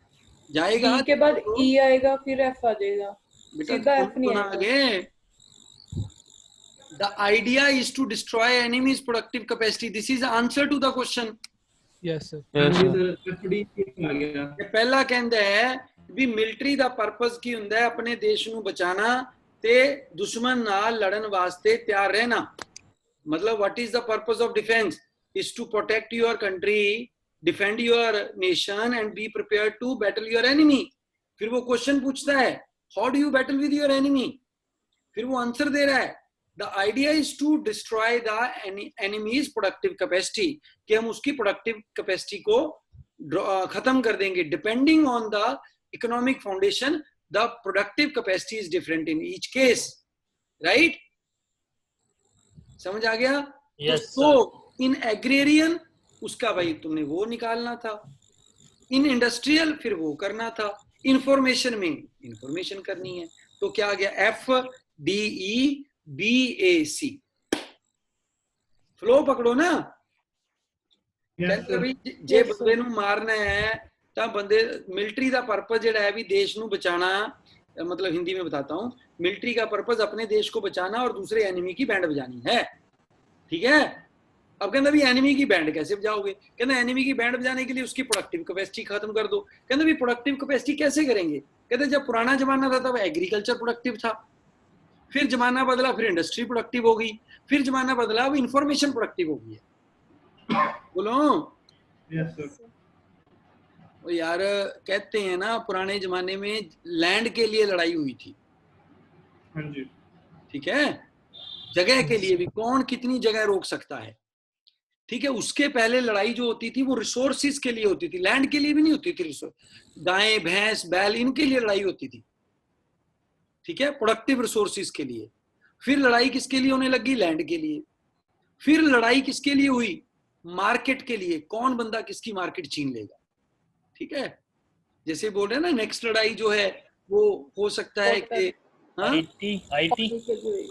जाएगा D के बाद E आएगा फिर F आ जाएगा, बेटा, सीधा F नहीं ना आएगा। आगे। The idea is to destroy enemy's productive capacity. This is the answer to the question. Yes sir। FD आ गया। ਇਹ ਪਹਿਲਾ ਕਹਿੰਦਾ ਹੈ ਵੀ ਮਿਲਟਰੀ ਦਾ ਪਰਪਸ ਕੀ ਹੁੰਦਾ ਹੈ, ਆਪਣੇ ਦੇਸ਼ ਨੂੰ ਬਚਾਣਾ ਤੇ ਦੁਸ਼ਮਣ ਨਾਲ ਲੜਨ ਵਾਸਤੇ ਤਿਆਰ ਰਹਿਣਾ। ਮਤਲਬ what is the purpose of defense is to protect your country, defend your nation and be prepared to battle your enemy। फिर वो क्वेश्चन पूछता है how do you battle with your enemy, फिर वो आंसर दे रहा है the idea is to destroy the enemy's productive capacity, कि हम उसकी productive capacity को खत्म कर देंगे। depending on the economic foundation the productive capacity is different in each case, right? समझ आ गया? Yes, तो इन एग्रेरियन उसका भाई तुमने वो निकालना था, इन इंडस्ट्रियल फिर वो करना था, इंफॉर्मेशन में इंफॉर्मेशन करनी है। तो क्या आ गया FDEBAC। फ्लो पकड़ो ना। जे बंदे नू मारना है तो बंदे मिलिट्री का पर्पस जेड़ा है भी देश नू बचाना, मतलब हिंदी में बताता हूँ, मिलिट्री का पर्पस अपने देश को बचाना और दूसरे एनिमी की बैंड बजानी है। ठीक है? अब कहना भी एनिमी की बैंड कैसे बजाओगे? कहना एनिमी की बैंड बजाने के लिए उसकी प्रोडक्टिव कैपेसिटी खत्म कर दो। कहना भी प्रोडक्टिव कैपेसिटी कैसे करेंगे? कहते जब पुराना जमाना था तब एग्रीकल्चर प्रोडक्टिव था, फिर जमाना बदला फिर इंडस्ट्री प्रोडक्टिव हो गई, फिर जमाना बदला अब इंफॉर्मेशन प्रोडक्टिव हो गई है। बोलो। Yes sir. वो यार कहते हैं ना पुराने जमाने में लैंड के लिए लड़ाई हुई थी। हाँ जी। ठीक है? जगह के लिए भी कौन कितनी जगह रोक सकता है। ठीक है? उसके पहले लड़ाई जो होती थी वो रिसोर्सिस के लिए होती थी, लैंड के लिए भी नहीं होती थी। रिसोर्स गायें भैंस बैल इनके लिए लड़ाई होती थी। ठीक है? प्रोडक्टिव रिसोर्सिस के लिए। फिर लड़ाई किसके लिए होने लगी? लैंड के लिए। फिर लड़ाई किसके लिए हुई? मार्केट के लिए, कौन बंदा किसकी मार्केट छीन लेगा। ठीक है? जैसे बोल रहे हैं ना नेक्स्ट लड़ाई जो है वो हो सकता है कि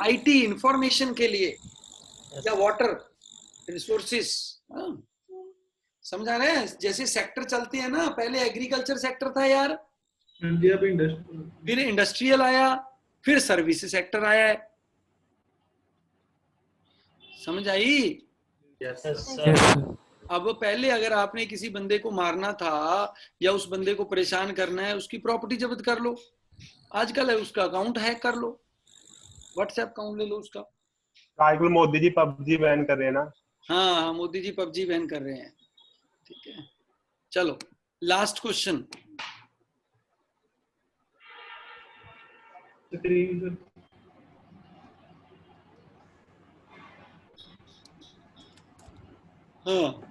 आईटी इंफॉर्मेशन के लिए या वाटर रिसोर्सिस। समझा रहे हैं? जैसे सेक्टर चलते हैं ना, पहले एग्रीकल्चर सेक्टर था यार, फिर इंडस्ट्रियल आया, फिर सर्विस सेक्टर आया है। समझ आई? अब पहले अगर आपने किसी बंदे को मारना था या उस बंदे को परेशान करना है, उसकी प्रॉपर्टी जब्त कर लो। आजकल है उसका अकाउंट हैक कर लो, व्हाट्सएप अकाउंट ले लो उसका। आजकल मोदी जी पबजी बैन कर रहे हैं ना। हाँ, मोदी जी पबजी बैन कर रहे हैं। ठीक है, चलो लास्ट क्वेश्चन। हाँ,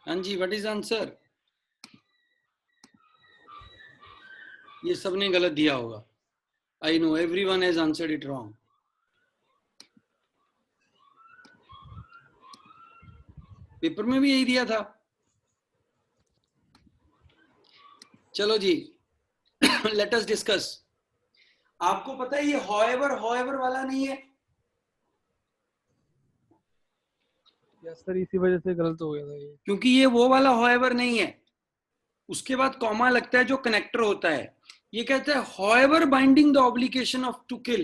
हाँ जी, व्हाट इज आंसर? ये सबने गलत दिया होगा. I know everyone has answered it wrong. Paper में भी यही दिया था. चलो जी, let us discuss. आपको पता है ये however वाला नहीं है. यस सर, इसी वजह से गलत हो गया था ये. क्योंकि ये वो वाला however नहीं है. उसके बाद कॉमा लगता है जो कनेक्टर होता है. ये कहता है however binding the obligation of to kill.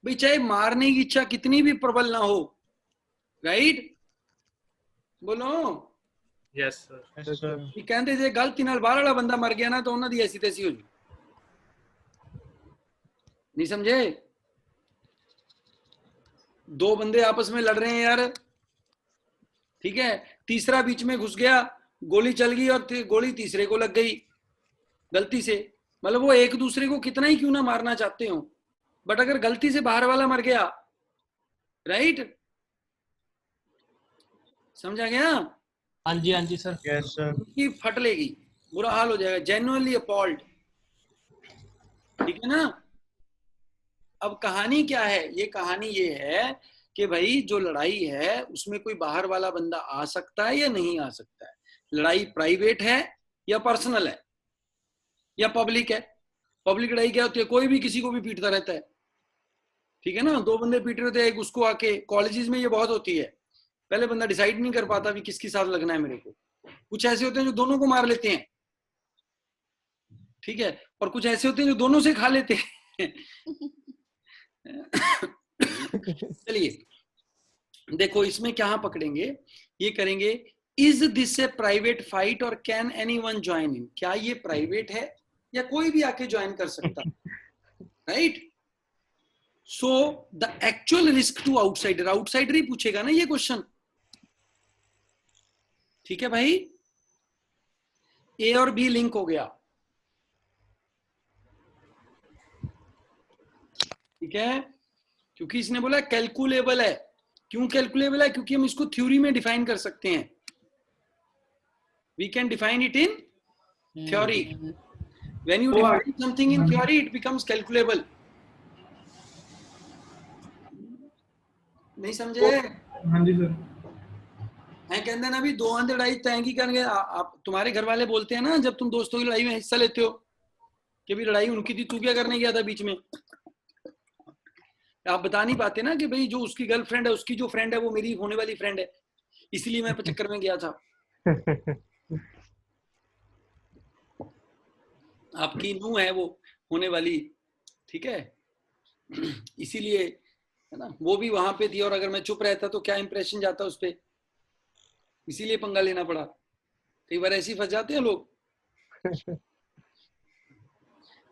भाई चाहे मारने की इच्छा कितनी भी प्रबल ना हो, राइट? बोलो. Yes sir. ये कहते जे गलती नाल बाहर वाला बंदा मर गया ना तो उन्होंने दी ऐसी तैसी हो गई. नहीं समझे? दो बंदे आपस में लड़ रहे हैं यार, ठीक है, तीसरा बीच में घुस गया, गोली चल गई और गोली तीसरे को लग गई गलती से. मतलब वो एक दूसरे को कितना ही क्यों ना मारना चाहते हो, बट अगर गलती से बाहर वाला मर गया, राइट? समझा गया? हाँ जी सर. Yes sir. की फट लेगी, बुरा हाल हो जाएगा. Genuinely appalled. ठीक है ना? अब कहानी क्या है? ये कहानी ये है कि भाई जो लड़ाई है उसमें कोई बाहर वाला बंदा आ सकता है या नहीं आ सकता है. लड़ाई प्राइवेट है या पर्सनल है या पब्लिक है. पब्लिक लड़ाई क्या होती है? कोई भी किसी को भी पीटता रहता है. ठीक है ना? दो बंदे पीट रहे थे, एक उसको आके, कॉलेजेस में ये बहुत होती है, पहले बंदा डिसाइड नहीं कर पाता भी किसके साथ लगना है मेरे को. कुछ ऐसे होते हैं जो दोनों को मार लेते हैं, ठीक है, और कुछ ऐसे होते हैं जो दोनों से खा लेते हैं. चलिए देखो इसमें क्या पकड़ेंगे. ये करेंगे is this A private fight और कैन एनीवन ज्वाइन इन. क्या ये प्राइवेट है या कोई भी आके ज्वाइन कर सकता है, right? So the actual risk to outsider, outsider ही पूछेगा ना ये क्वेश्चन. ठीक है भाई? ए और बी लिंक हो गया. ठीक है, क्योंकि इसने बोला कैलकुलेबल है. क्यों कैलकुलेबल है? क्योंकि हम इसको थ्योरी में डिफाइन कर सकते हैं. We can define it in theory. When you define something in theory it becomes calculable. नहीं समझे? हाँ जी सर. मैं कहते ना भी दो आंधे लड़ाई तय की करेंगे. आप तुम्हारे घर वाले बोलते हैं ना जब तुम दोस्तों की लड़ाई में हिस्सा लेते हो कि भी लड़ाई उनकी थी, तू क्या करने गया था बीच में. आप बता नहीं पाते ना कि भाई जो उसकी गर्लफ्रेंड है, उसकी जो फ्रेंड है वो मेरी होने वाली फ्रेंड है, इसलिए मैं चक्कर में गया था. आपकी नूह है वो होने वाली, ठीक है, इसीलिए है ना. वो भी वहां पे थी और अगर मैं चुप रहता तो क्या इंप्रेशन जाता उस पे, इसीलिए पंगा लेना पड़ा. कई बार ऐसे ही फंस जाते हैं लोग.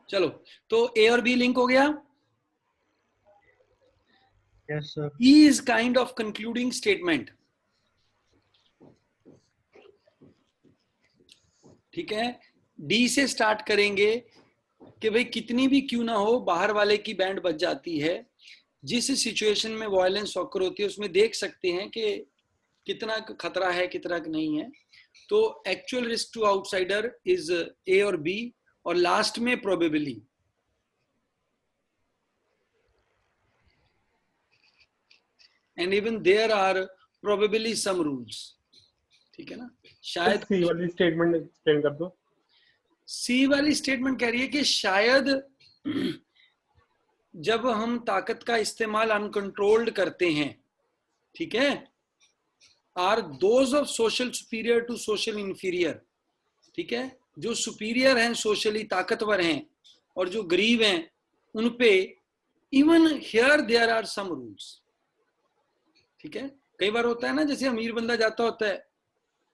चलो तो ए और बी लिंक हो गया. Yes, sir. E is kind of concluding statement. ठीक है, डी से स्टार्ट करेंगे कि भाई कितनी भी क्यों ना हो बाहर वाले की बैंड बज जाती है. जिस सिचुएशन में वायलेंस ऑकर होती है उसमें देख सकते हैं कि कितना खतरा है कितना नहीं है. तो actual risk to outsider is A और बी, और लास्ट में probably. And even there are probably some rules. ठीक है ना? शायद सी वाली स्टेटमेंट एक्सप्लेन कर दो. सी वाली स्टेटमेंट कह रही है कि शायद जब हम ताकत का इस्तेमाल अनकंट्रोल्ड करते हैं, ठीक है, are those of social superior to social inferior. ठीक है, जो सुपीरियर हैं सोशली ताकतवर हैं और जो गरीब हैं उन पे even here there are some rules. ठीक है, कई बार होता है ना जैसे अमीर बंदा जाता होता है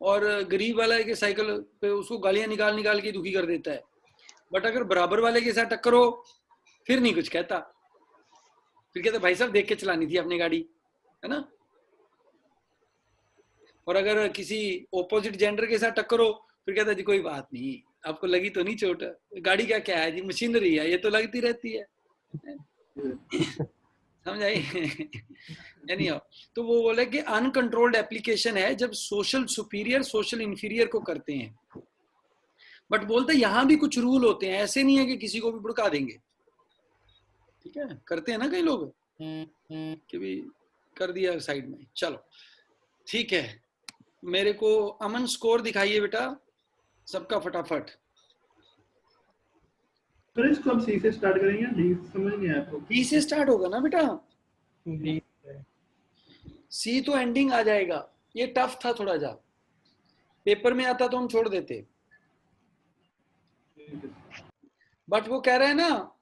और गरीब वाला के साइकिल पे उसको गालियां निकाल निकाल के दुखी कर देता है, बट अगर बराबर वाले के साथ टक्कर हो फिर नहीं कुछ कहता, फिर कहता भाई साहब देख के चलानी थी अपनी गाड़ी, है ना. और अगर किसी ओपोजिट जेंडर के साथ टक्कर हो फिर कहता जी कोई बात नहीं, आपको लगी तो नहीं चोट, गाड़ी क्या क्या है जी, मशीनरी है, ये तो लगती रहती है. समझ आई? यानी तो वो बोले कि अनकंट्रोल्ड एप्लीकेशन है जब सोशल सुपीरियर सोशल इंफीरियर को करते हैं. बट बोलते यहाँ भी कुछ रूल होते हैं, ऐसे नहीं है कि किसी को भी भड़का देंगे, ठीक है, करते हैं ना कई लोग कि भी कर दिया साइड में। चलो ठीक है, मेरे को अमन स्कोर दिखाइए बेटा सबका फटाफट। सर इसको हम सी से स्टार्ट करेंगे, डी समझ नहीं आया तो। डी से स्टार्ट होगा ना बेटा, सी तो एंडिंग आ जाएगा। ये टफ था थोड़ा जा, पेपर में आता तो हम छोड़ देते, बट वो कह रहे हैं ना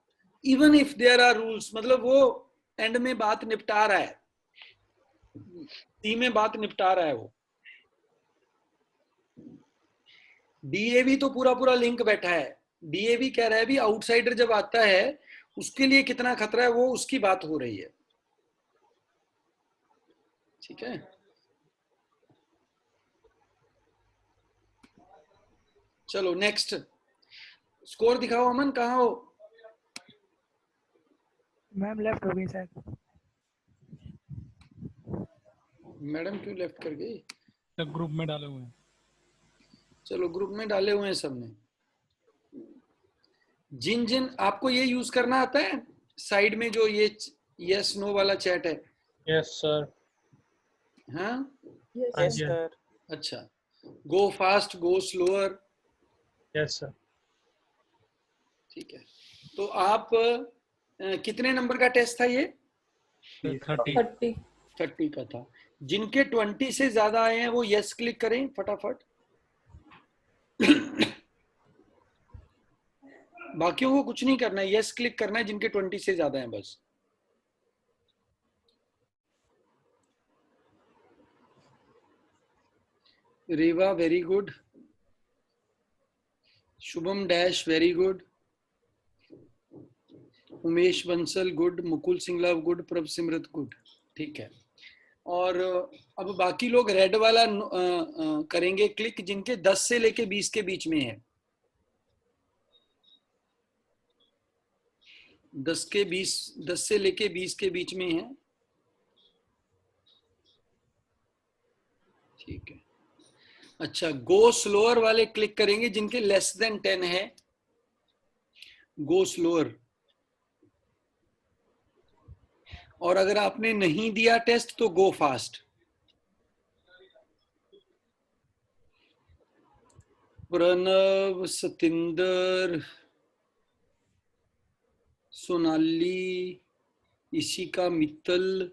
even if there are rules, मतलब वो एंड में बात निपटा रहा है, सी में बात निपटा रहा है वो। डीएवी तो पूरा पूरा लिंक बैठा है, डीएवी कह रहा है भी आउटसाइडर जब आता है उसके लिए कितना खतरा है, वो उसकी बात हो रही है, ठीक है। चलो नेक्स्ट स्कोर दिखाओ अमन, कहाँ हो? मैम लेफ्ट हो गई शायद। मैडम क्यों लेफ्ट कर गई? तो ग्रुप में डाले हुए हैं। चलो ग्रुप में डाले हुए हैं सबने। जिन जिन आपको ये यूज करना आता है साइड में जो ये यस नो वाला चैट है? Yes sir. हाँ यस सर। अच्छा, गो fast go slower. Yes sir. ठीक है, तो आप कितने नंबर का टेस्ट था ये? 30 का था। जिनके 20 से ज्यादा आए हैं वो यस क्लिक करें फटाफट। बाकियों को कुछ नहीं करना है, यस क्लिक करना है जिनके 20 से ज्यादा हैं बस। Reva very good, Shubham dash very good, Umesh Bansal good, Mukul Singla good, Prabh Simrat good. ठीक है, और अब बाकी लोग रेड वाला करेंगे क्लिक जिनके 10 से लेके 20 के बीच में है। 10 से लेके 20 के बीच में है। ठीक है, अच्छा, गो स्लोअर वाले क्लिक करेंगे जिनके लेस देन 10 है, गो स्लोअर। और अगर आपने नहीं दिया टेस्ट तो गो फास्ट। प्रणव, सतिंदर, सोनाली, इशिका मित्तल,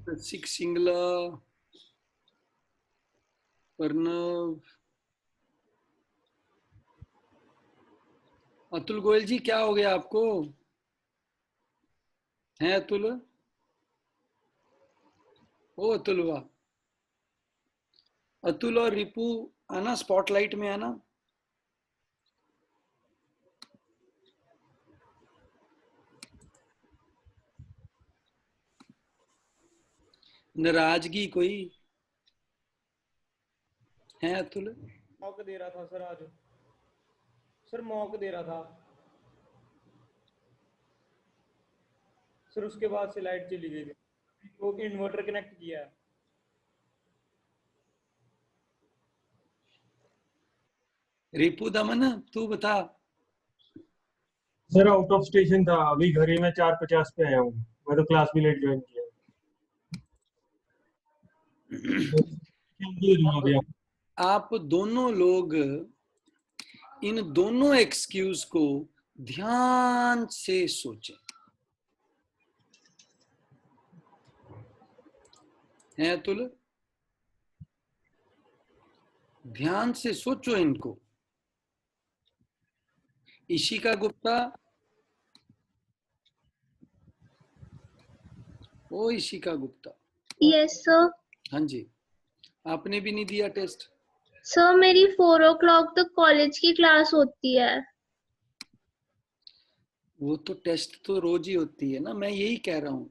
रसिक सिंगला, प्रणव, अतुल गोयल जी क्या हो गया आपको? हैं अतुल? ओ अतुल, वाह। अतुल और रिपू आना स्पॉटलाइट में, आना। नाराजगी कोई है अतुल? मॉक दे रहा था सर आज, सर मॉक दे रहा था सर, उसके बाद से लाइट चली गई थी, वो इन्वर्टर कनेक्ट किया है। रिपू दमन तू बता। सर आउट ऑफ स्टेशन था, अभी घर ही में 4:50 पे आया हूँ, मैं तो क्लास भी लेट ज्वाइन किया। आप दोनों लोग इन दोनों एक्सक्यूज को ध्यान से सोचें, हैं अतुल? ध्यान से सोचो इनको। इशिका गुप्ता, ओ इशिका गुप्ता। Yes sir. हाँ जी, आपने भी नहीं दिया टेस्ट? सर मेरी 4 o'clock तक कॉलेज की क्लास होती है। वो तो टेस्ट तो रोज ही होती है ना, मैं यही कह रहा हूँ।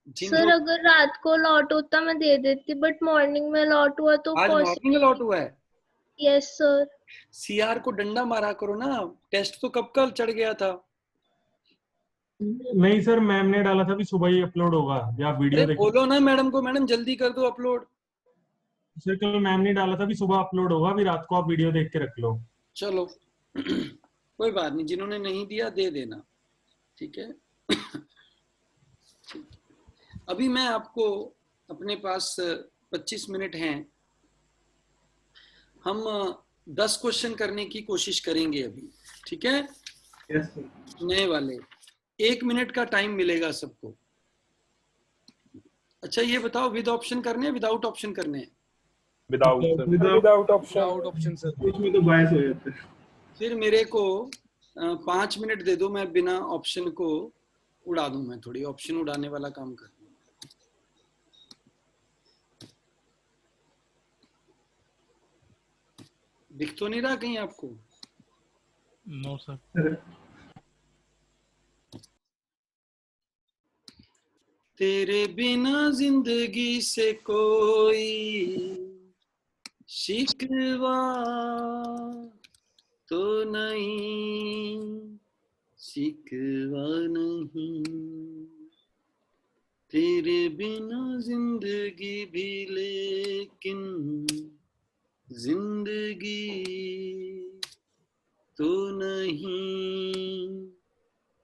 सर अगर रात को लॉट होता मैं दे देती, बट मॉर्निंग में लॉट हुआ तो आज मॉर्निंग में लॉट हुआ है? Yes sir. सीआर को डंडा मारा करो ना, टेस्ट तो कब कल चढ़ गया था। नहीं सर, मैम ने डाला था भी सुबह ही अपलोड होगा, या वीडियो देखो। बोलो ना मैडम को, मैडम जल्दी कर दो अपलोड। सर कल मैम ने डाला था भी सुबह अपलोड होगा, अभी रात को आप वीडियो देख के रख लो। चलो कोई बात नहीं, जिन्होंने नहीं दिया दे देना, ठीक है। अभी मैं आपको, अपने पास 25 मिनट हैं, हम 10 क्वेश्चन करने की कोशिश करेंगे अभी, ठीक है। Yes sir. नए वाले 1 मिनट का टाइम मिलेगा सबको। अच्छा ये बताओ, विद ऑप्शन करने हैं विदाउट ऑप्शन करने हैं? Without option sir. कुछ में तो बायस हो जाता है। फिर मेरे को 5 मिनट दे दो, मैं बिना ऑप्शन को उड़ा दूं, मैं थोड़ी ऑप्शन उड़ाने वाला काम कर दूं। दिख तो नहीं रहा कहीं आपको? No sir. तेरे बिना जिंदगी से कोई शिकवा तो नहीं, शिकवा नहीं, तेरे बिना जिंदगी भी लेकिन जिंदगी तो नहीं,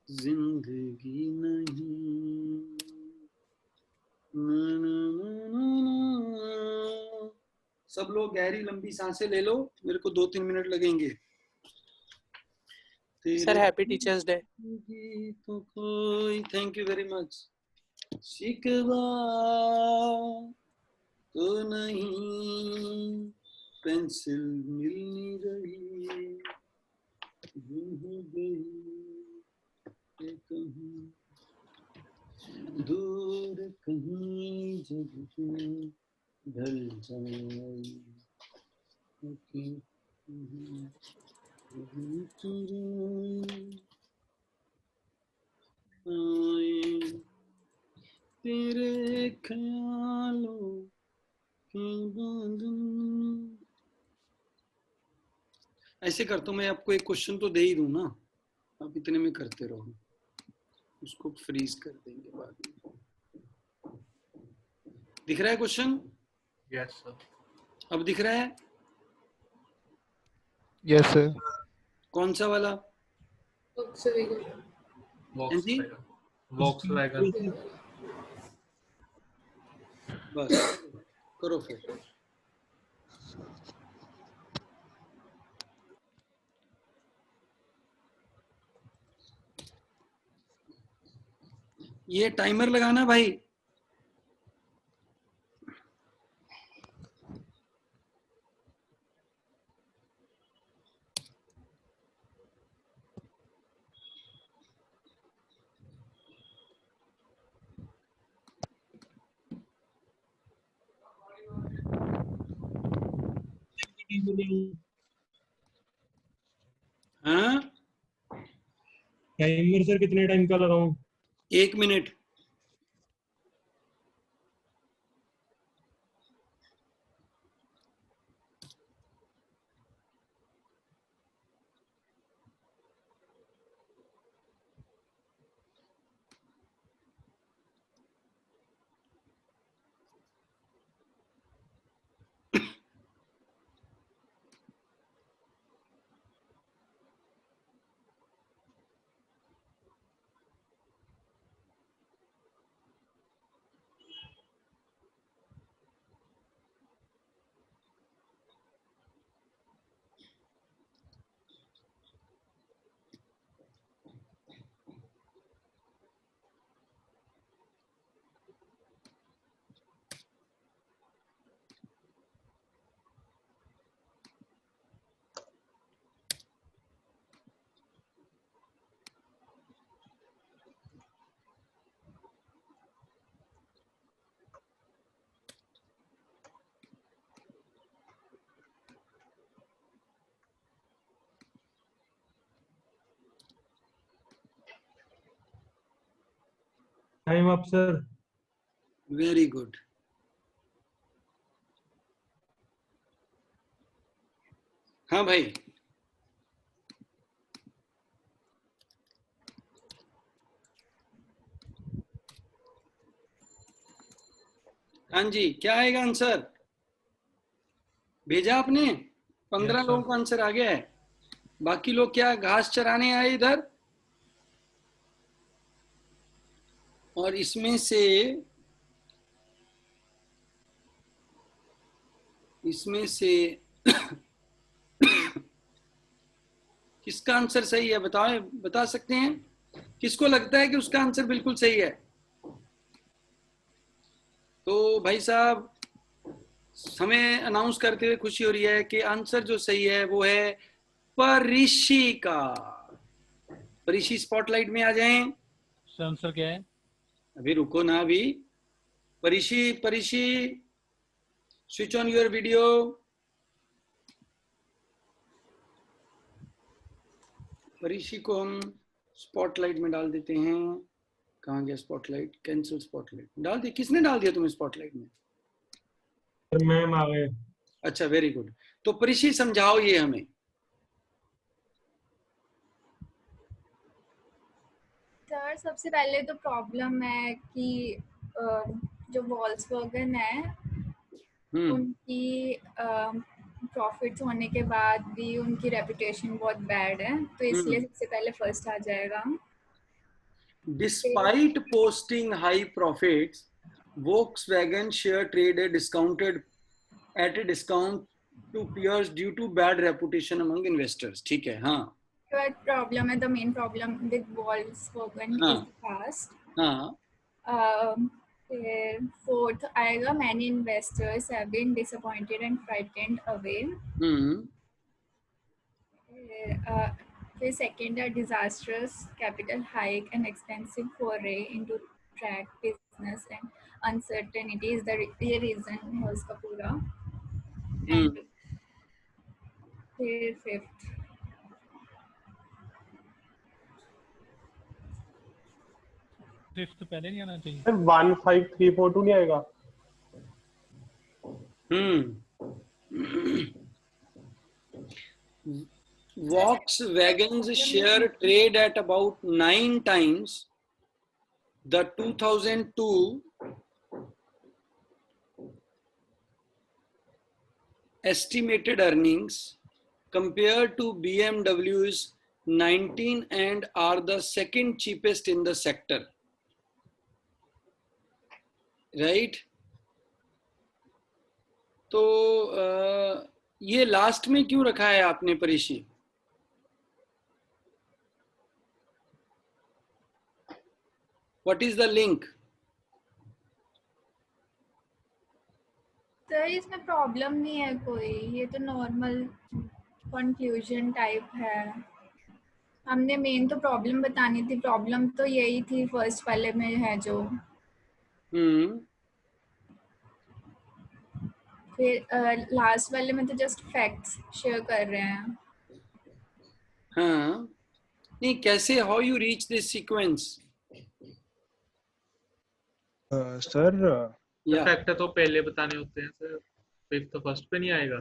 जिंदगी नहीं। ना, ना, ना, ना, ना। सब लोग गहरी लंबी सांसें ले लो, मेरे को 2-3 मिनट लगेंगे। Sir happy teachers day. तो कोई, थैंक यू वेरी मच। शिकवा तो नहीं, पेंसिल मिल नहीं रही, गुम हो गई कहीं दूर, कहीं जग पे ढल जाए, तेरे ख्यालों की बांधन। ऐसे करता हूँ मैं, आपको एक क्वेश्चन तो दे ही दूं ना, आप इतने में करते रहो, उसको फ्रीज कर देंगे बाद में। दिख रहा है क्वेश्चन? Yes sir. अब दिख रहा है? Yes sir. कौन सा वाला? वॉक्सवैगन। बस करो फिर। ये टाइमर लगाना भाई। हाँ टाइमर सर कितने टाइम का लगाऊं? 1 minute. Time up sir. Very good. हाँ भाई, हाँ जी, क्या आएगा आंसर? भेजा आपने? 15 Yes, sir. लोगों का आंसर आ गया है। बाकी लोग क्या घास चराने आए इधर? और इसमें से किसका आंसर सही है? बता सकते हैं? किसको लगता है कि उसका आंसर बिल्कुल सही है? तो भाई साहब, हमें अनाउंस करते हुए खुशी हो रही है कि आंसर जो सही है वो है परिशी का। परिशी स्पॉटलाइट में आ जाएं। सर आंसर क्या है? अभी रुको ना, अभी परिशी स्विच ऑन योर वीडियो। परिशी को हम स्पॉटलाइट में डाल देते हैं। कहाँ गया स्पॉटलाइट? कैंसिल स्पॉटलाइट डाल दिया। किसने डाल दिया तुम्हें स्पॉटलाइट में? मैम आ गए। अच्छा, वेरी गुड। तो परिशी समझाओ ये हमें। सर सबसे पहले तो प्रॉब्लम है कि जो वॉल्क्सवैगन है उनकी प्रॉफिट्स होने के बाद भी उनकी रेपुटेशन बहुत बैड है, तो इसलिए सबसे पहले फर्स्ट आ जाएगा। Despite posting high profits, Volkswagen share trade at a discount to peers due to bad reputation among investors. ठीक है, हाँ। Third problem है, the main problem with Volkswagen is the past. हाँ। फिर fourth आएगा, many investors have been disappointed and frightened away. फिर second है disastrous capital hike and expensive foray into track business and uncertainty is the reason है उसका पूरा. And फिर fifth फिफ्थ पहले नहीं आना चाहिए। 15342 नहीं आएगा? Volkswagen's share trade at about 9 times the 2002 estimated earnings compared to BMW's 19 and are the second cheapest in the sector. Right? तो ये लास्ट में क्यों रखा है आपने परिशी? What is the link? Sir इसमें प्रॉब्लम नहीं है कोई, ये तो नॉर्मल कंक्लूजन टाइप है। हमने मेन तो प्रॉब्लम बतानी थी, प्रॉब्लम तो यही थी फर्स्ट वाले में है जो। फिर लास्ट वाले में तो जस्ट फैक्ट्स शेयर कर रहे हैं। हाँ, नहीं कैसे? How you reach this sequence? Sir fact तो पहले बताने होते हैं सर, फिफ्थ तो फर्स्ट पे नहीं आएगा।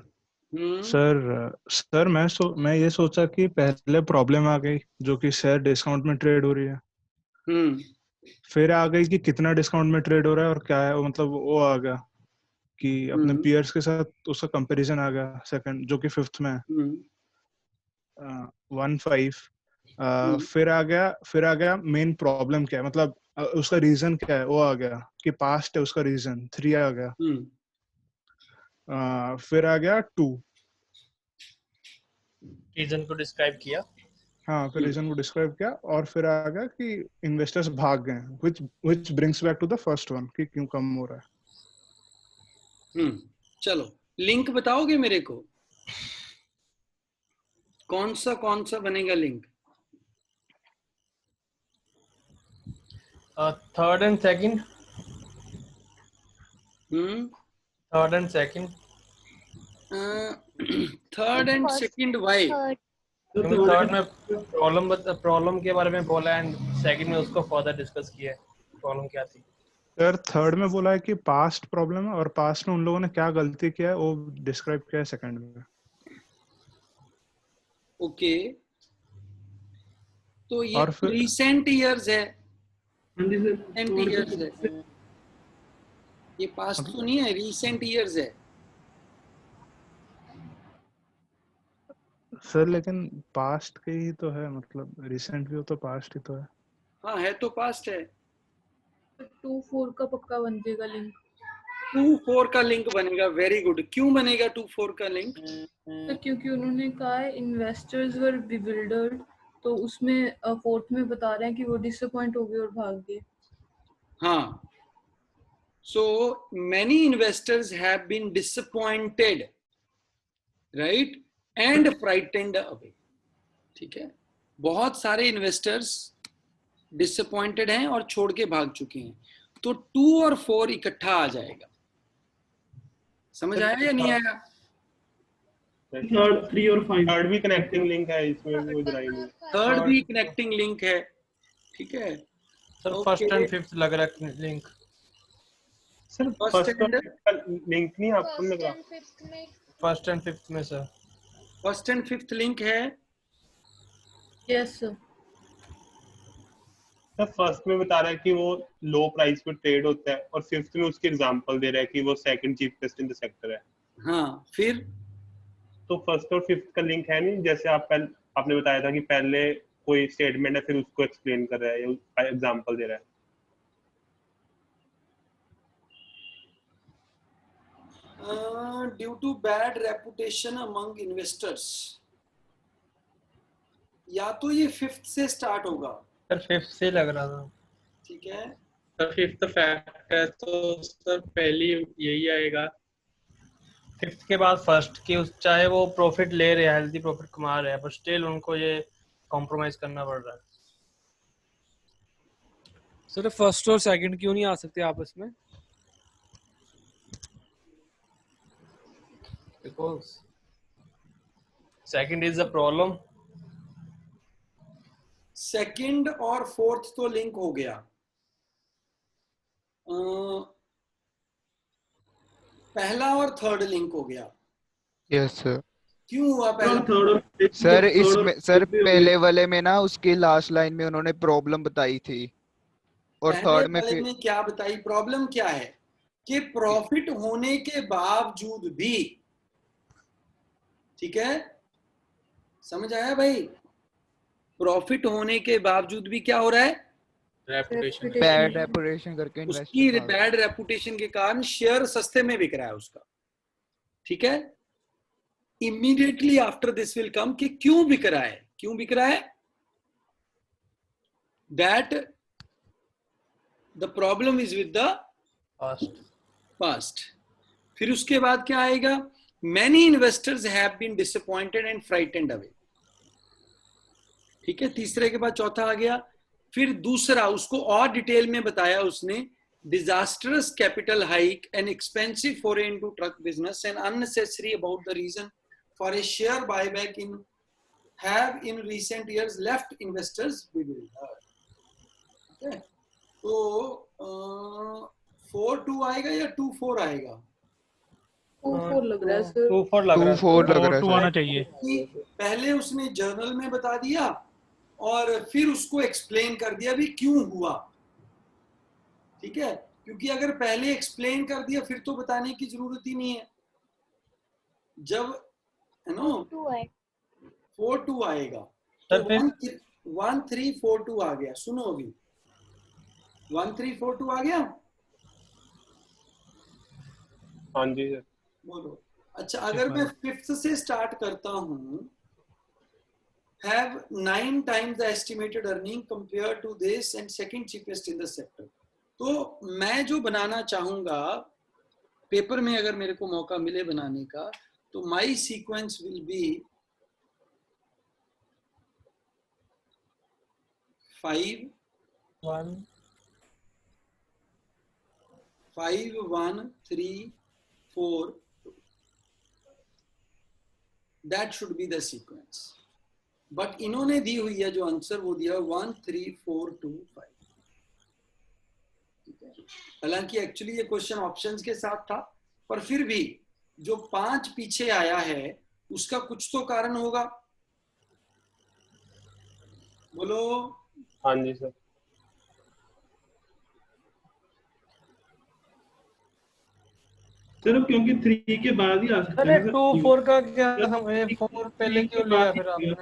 सर मैं ये सोचा कि पहले प्रॉब्लम आ गई जो कि शेयर डिस्काउंट में ट्रेड हो रही है, फिर आ गई कि कितना डिस्काउंट में ट्रेड हो रहा है और क्या है, मतलब वो आ गया कि अपने पीयर्स के साथ उसका कंपैरिजन आ गया सेकंड, जो कि फिफ्थ में है 1.5। फिर आ गया मेन प्रॉब्लम क्या है, मतलब उसका रीजन क्या है, वो आ गया कि पास्ट है उसका रीजन 3 आ गया। फिर आ गया 2, रीजन को डिस्क्राइब किया। हाँ, फिर रीजन को डिस्क्राइब किया और फिर आ गया कि इन्वेस्टर्स भाग गए, which brings back to the first one कि क्यों कम हो रहा है। चलो लिंक बताओगे मेरे को, कौन सा बनेगा link? Third and second. Third and second. Third and second why? Third में प्रॉब्लम के बारे में बोला एंड सेकंड में उसको फर्दर डिस्कस किया है प्रॉब्लम क्या थी। सर थर्ड में बोला है कि पास्ट प्रॉब्लम है और पास्ट में उन लोगों ने क्या गलती किया है वो डिस्क्राइब किया है सेकंड में। ओके, तो ये रिसेंट इयर्स है, ये पास्ट तो नहीं है, रिसेंट इयर्स है। सर लेकिन पास्ट के ही तो है, मतलब रिसेंट भी हो तो पास्ट ही तो है। हाँ है तो पास्ट है। 2-4 का पक्का बन जाएगा लिंक। 2-4 का लिंक बनेगा, वेरी गुड। क्यों बनेगा 2-4 का लिंक? तो क्योंकि उन्होंने कहा है इन्वेस्टर्स वर बिविल्डर्ड, तो उसमें फोर्थ में बता रहे हैं कि वो डिसअपॉइंट हो गए और भाग गए। हाँ, so many investors have been disappointed, right, and frightened away. ठीक है, बहुत सारे इन्वेस्टर्स डिसअपॉइंटेड हैं और छोड़ के भाग चुके हैं। तो 2 और 4 इकट्ठा आ जाएगा। समझ आया या नहीं आया? थर्ड 3 और 5 थर्ड भी कनेक्टिंग लिंक है इसमें, वो ड्राइव थर्ड भी कनेक्टिंग लिंक है। ठीक है सर, फर्स्ट एंड फिफ्थ लग रहा है link. Sir first and link नहीं आपको लग रहा? फर्स्ट एंड फिफ्थ में sir. First and fifth link है। Yes sir. फर्स्ट में बता रहा है कि वो लो प्राइस पे ट्रेड होता है, और फिफ्थ में उसके एग्जांपल दे रहा है कि वो second cheapest in the sector है। हाँ, फिर तो फर्स्ट और फिफ्थ का लिंक है नहीं, जैसे आपने बताया था कि पहले कोई स्टेटमेंट है फिर उसको एक्सप्लेन कर रहा है या एग्जांपल दे रहा है। Due to bad reputation among investors, या तो ये फिफ्थ से स्टार्ट होगा। सर फिफ्थ से लग रहा था। ठीक है सर, फिफ्थ फैक्ट है तो सर पहली यही आएगा। फिफ्थ के बाद फर्स्ट की, चाहे वो प्रॉफिट ले रहे हैं, हेल्दी प्रॉफिट कमा रहे हैं, पर स्टिल उनको ये कॉम्प्रोमाइज करना पड़ रहा है। सर फर्स्ट और सेकंड क्यों नहीं आ सकते आपस में? Because second is a problem. Second और फोर्थ तो लिंक हो गया। पहला और थर्ड लिंक हो गया। Yes sir. क्यों हुआ पहला? सर इसमें, सर पहले वाले में ना उसकी लास्ट लाइन में उन्होंने प्रॉब्लम बताई थी, और थर्ड में फिर में क्या बताई? प्रॉब्लम क्या है कि प्रॉफिट होने के बावजूद भी, ठीक है, समझ आया भाई? प्रॉफिट होने के बावजूद भी क्या हो रहा है? बैड रेपुटेशन करके उसकी बैड रेपुटेशन के कारण शेयर सस्ते में बिक रहा है उसका। ठीक है, immediately after this will come कि क्यों बिक रहा है, क्यों बिक रहा है? That the problem is with the past. फिर उसके बाद क्या आएगा? Many investors have been disappointed and frightened away. ठीक है, तीसरे के बाद चौथा आ गया। फिर दूसरा, उसको और डिटेल में बताया उसने, disastrous capital hike, an expensive foray into truck business, and unnecessary about the reason for a share buyback have in recent years left investors bewildered. ठीक है, तो 4-2 आएगा या 2-4 आएगा? 2-4 लग रहा है सर। 2-4 लग रहा है। 2 आना चाहिए। पहले उसने जर्नल में बता दिया और फिर उसको एक्सप्लेन कर दिया भी क्यों हुआ। ठीक है, क्योंकि अगर पहले एक्सप्लेन कर दिया फिर तो बताने की जरूरत ही नहीं है। जब है नो 4-2 आएगा तो 1-3-4-2 आ गया। सुनो अभी, 1-3-4-2 आ गया। हाँ जी सर। बोलो। अच्छा, अगर मैं फिफ्थ से स्टार्ट करता हूं, have 9 times the estimated earning compared to this and second cheapest in the sector, तो मैं जो बनाना चाहूंगा पेपर में, अगर मेरे को मौका मिले बनाने का, तो my sequence will be 5-1-3-4. That should be the sequence. But इन्होंने दी हुई है जो आंसर, वो दिया 1-3-4-2-5. हालांकि एक्चुअली ये क्वेश्चन ऑप्शंस के साथ था, पर फिर भी जो 5 पीछे आया है उसका कुछ तो कारण होगा। बोलो। हाँ जी सर। चलो क्योंकि 3 के बाद ही आ सकता अरे है ना 2-4 का क्या हमें 4 पहले क्यों लिया फिर आपने?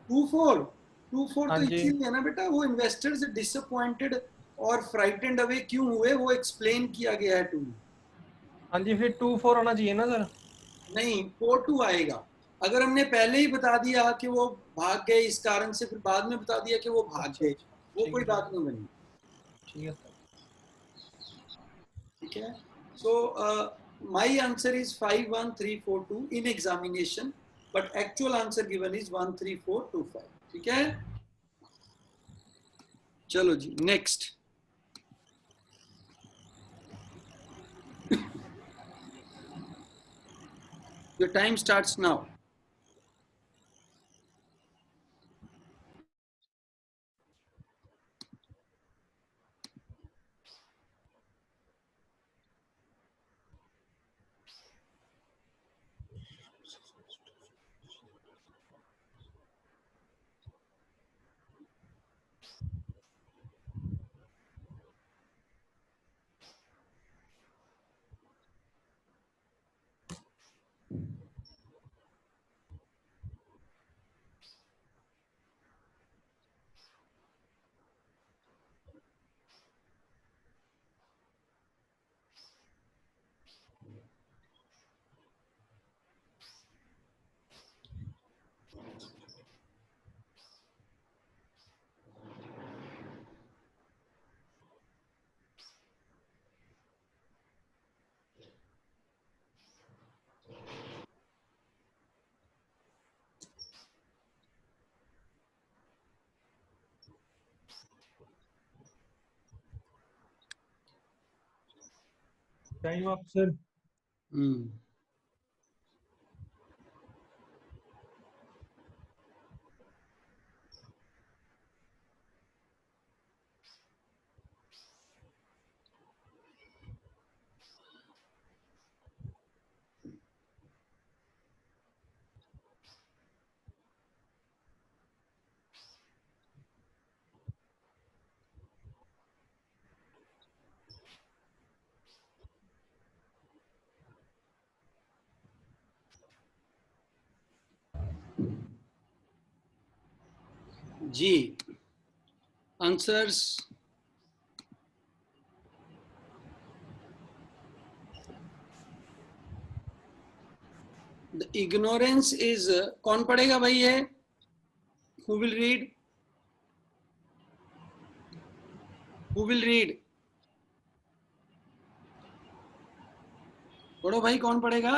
2-4 हाँ तो जी। इसीलिए ना बेटा, वो इन्वेस्टर्स डिसअपॉइंटेड और फ्राइटेंड अवे क्यों हुए वो एक्सप्लेन किया गया है 2 में। हाँ जी, फिर 2-4 आना चाहिए ना सर। नहीं 4-2 आएगा। अगर हमने पहले ही बता दिया कि वो भाग गए इस कारण से, फिर बाद में बता दिया कि वो भाग गए, वो कोई बात नहीं बनी। ठीक है। ठीक है, सो my answer is 51342 in examination, but actual answer given is 13425. ठीक है, चलो जी next. Your time starts now. Time up sir. जी आंसर्स द इग्नोरेंस इज, कौन पढ़ेगा भाई ये? Who will read? Who will read? पढ़ो भाई, कौन पढ़ेगा?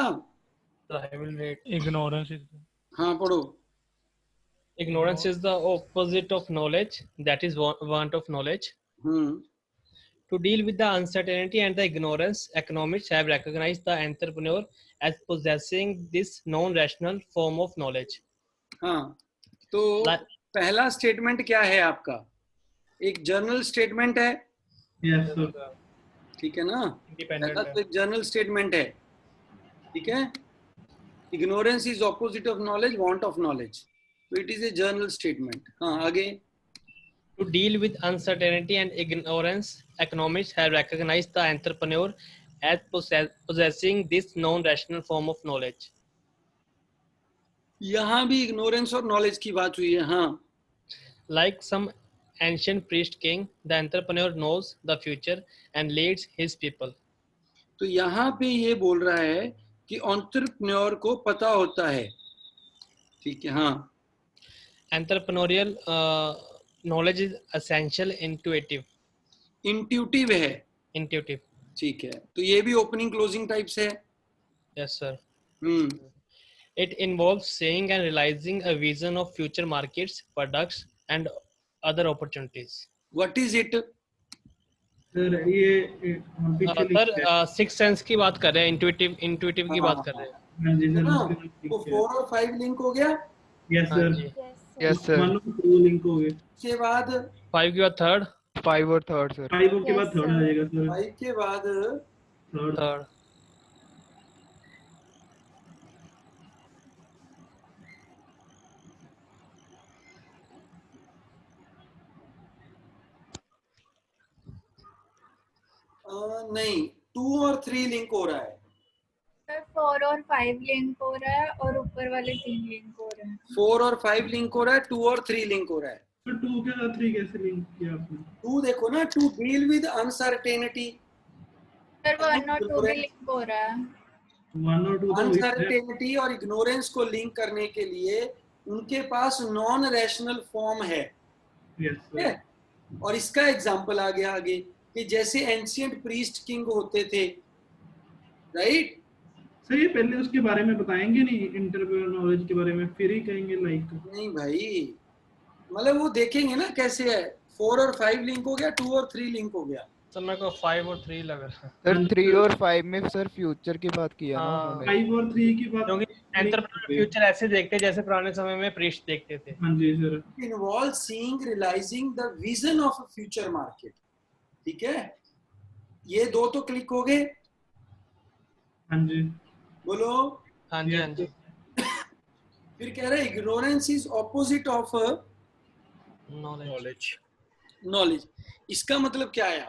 I will read. Ignorance is हाँ पढ़ो। Ignorance is the opposite of knowledge, that is want of knowledge. To deal with the uncertainty and the ignorance, economists have recognized the entrepreneur as possessing this non-rational form of knowledge. हाँ, तो पहला स्टेटमेंट क्या है आपका? एक जर्नल स्टेटमेंट है। Yes sir. ठीक है ना, पहला तो एक जर्नल स्टेटमेंट है। ठीक है, ignorance is opposite of knowledge, want of knowledge, तो it is a general statement. हाँ आगे। To deal with uncertainty and ignorance, economists have recognized the entrepreneur as possessing this non-rational form of knowledge. यहाँ भी इग्नोरेंस और नॉलेज की बात हुई है। हाँ, like some ancient priest king, the entrepreneur knows the future and leads his people. तो यहाँ पे ये बोल रहा है कि एंटरप्रेन्योर को पता होता है। ठीक है, हाँ। Entrepreneurial knowledge is essential, intuitive. Intuitive है। Intuitive. ठीक है, तो ये भी ओपनिंग क्लोजिंग टाइप से है। Yes sir. It involves seeing and realizing a vision of future markets, products and other opportunities. What is it? Sir ये सर सिक्स सेंस की बात कर रहे हैं, इंट्यूटिव की बात कर रहे हैं। वो 4 और 5 लिंक हो गया। Yes sir. Yes sir. मान लो 2 लिंक हो गए। के बाद 5 के बाद थर्ड। 5 और थर्ड सर। 5 के बाद थर्ड आ जाएगा सर। 5 के बाद थर्ड। नहीं, 2 और 3 लिंक हो रहा है। सर 4 और 5 लिंक हो रहा है और ऊपर वाले 3 लिंक हो रहे हैं। 4 और 5 लिंक हो रहा है, 2 और 3 लिंक हो रहा है। तो 2 के साथ 3 कैसे लिंक किया आपने? 2 देखो ना, to deal with uncertainty. Sir 1 और 2 भी लिंक हो रहा है। 1 और 2 अनसर्टेनिटी और इग्नोरेंस को लिंक करने के लिए उनके पास नॉन रैशनल फॉर्म है। यस। और इसका एग्जांपल आ गया आगे कि जैसे एंशिएंट प्रीस्ट किंग होते थे, राइट? सर ये पहले उसके बारे में बताएंगे नहीं, इंटरप्रेन्योर नॉलेज के बारे में, फिर ही कहेंगे लाइक? नहीं भाई, मतलब वो देखेंगे ना कैसे है। 4 और 5 लिंक हो गया, 2 और 3 लिंक हो गया। सर मेरे को 5 और 3 लग रहा है। सर 3 और 5 में सर फ्यूचर की बात किया ना उन्होंने। 5 और 3 की बात, क्योंकि एंटरप्रेन्योर फ्यूचर ऐसे देखते जैसे पुराने समय में प्रीस्ट देखते थे। हाँ जी sir. Involve seeing realising the vision of a future market. ठीक है, ये 2 तो क्लिक हो गए। हाँ जी बोलो। हाँ जी हाँ जी। फिर कह रहे ignorance is opposite of knowledge. Knowledge. इसका मतलब क्या है?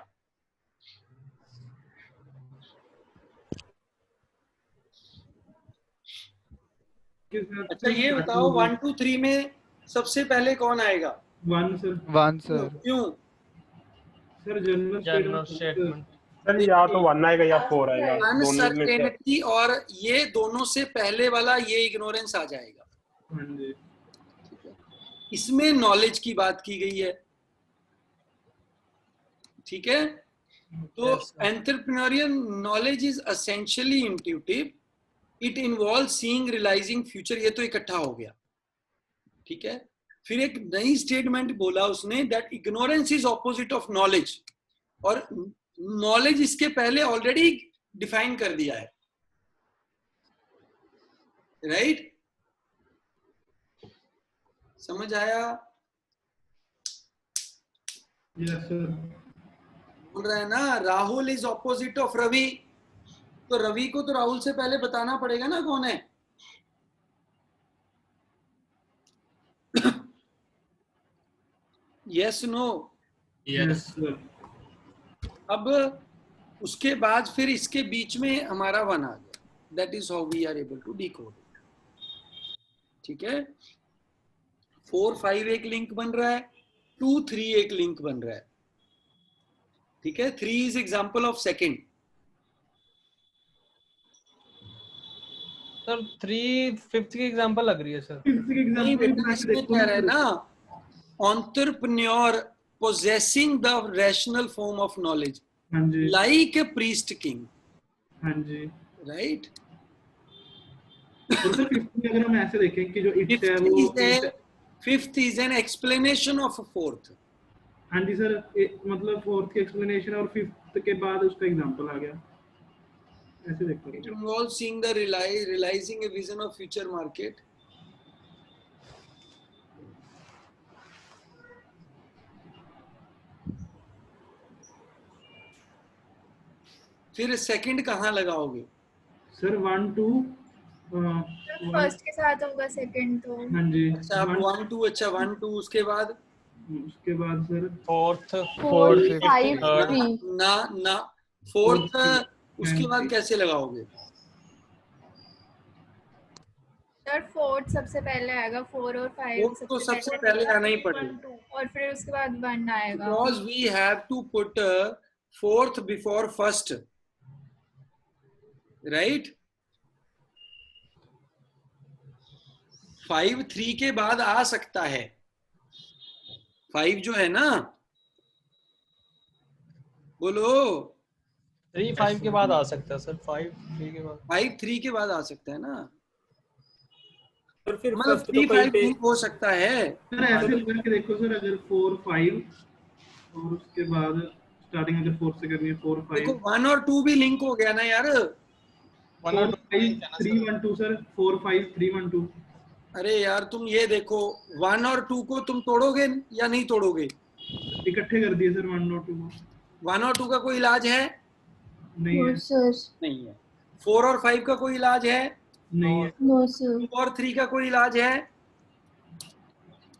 अच्छा ये बताओ 1 2 3 में सबसे पहले कौन आएगा? 1 सर। 1 सर। क्यों? Sir general statement. सर या तो 1 आएगा या 4 आएगा। अनसर्टेनिटी और ये दोनों से पहले वाला ये इग्नोरेंस आ जाएगा। हाँ जी। इसमें नॉलेज की बात की गई है। ठीक है, तो entrepreneurial knowledge is essentially intuitive, it involve seeing realising future. ये तो इकट्ठा हो गया। ठीक है, फिर एक नई स्टेटमेंट बोला उसने that ignorance is opposite of knowledge, और नॉलेज इसके पहले ऑलरेडी डिफाइन कर दिया है, राइट? समझ आया? Yes sir. बोल रहा है ना Rahul is opposite of Ravi, तो रवि को तो राहुल से पहले बताना पड़ेगा ना कौन है। Yes no? Yes sir. अब उसके बाद फिर इसके बीच में हमारा 1 आ गया। That is how we are able to decode. ठीक है, 4 5 एक लिंक बन रहा है, 2 3 एक लिंक बन रहा है। ठीक है, 3 is example of second. Sir 3 5th की एग्जांपल लग रही है सर। नहीं बेटा, इसमें कह रहा है ना entrepreneur possessing the rational form of knowledge, like a priest king. हाँ जी। Right? और सर 5th में अगर हम ऐसे देखें कि जो it है वो 5th is an explanation of a 4th. हाँ जी सर, मतलब 4th की explanation और 5th के बाद उसका एग्जांपल आ गया, ऐसे देखते हैं। It involves seeing the realizing a vision of future market. फिर सेकंड कहाँ लगाओगे? सर 1 2 फर्स्ट के साथ होगा सेकंड तो। हाँ जी। अच्छा आप 1 2, अच्छा 1 2 उसके बाद सर 4th 5 3 ना 4th उसके बाद कैसे लगाओगे? सर 4th सबसे पहले आएगा, 4 और 5 तो सबसे पहले आना ही पड़ेगा, और फिर उसके बाद 1 आएगा। Because we have to put 4th before 1st, right? 5 3 के बाद आ सकता है। 5 जो है ना, बोलो। 3 5 के बाद आ सकता है सर। 5 3 के बाद 5 3 के बाद आ सकता है ना, और फिर मतलब 3 5 हो सकता है। सर ऐसे करके देखो सर, अगर 4 5 और उसके बाद स्टार्टिंग अगर 4 से करनी है 4 5, देखो 1 और 2 भी लिंक हो गया ना यार। 1 और 5 3 1 2 सर, 4 5 3 1 2। अरे यार तुम ये देखो 1 और 2 को तुम तोड़ोगे या नहीं तोड़ोगे? इकट्ठे कर दिए सर 1 और 2 को। 1 और 2 का कोई इलाज है? नहीं है नहीं है। 4 और 5 का कोई इलाज है? नहीं है। 2 और 3 का कोई इलाज है?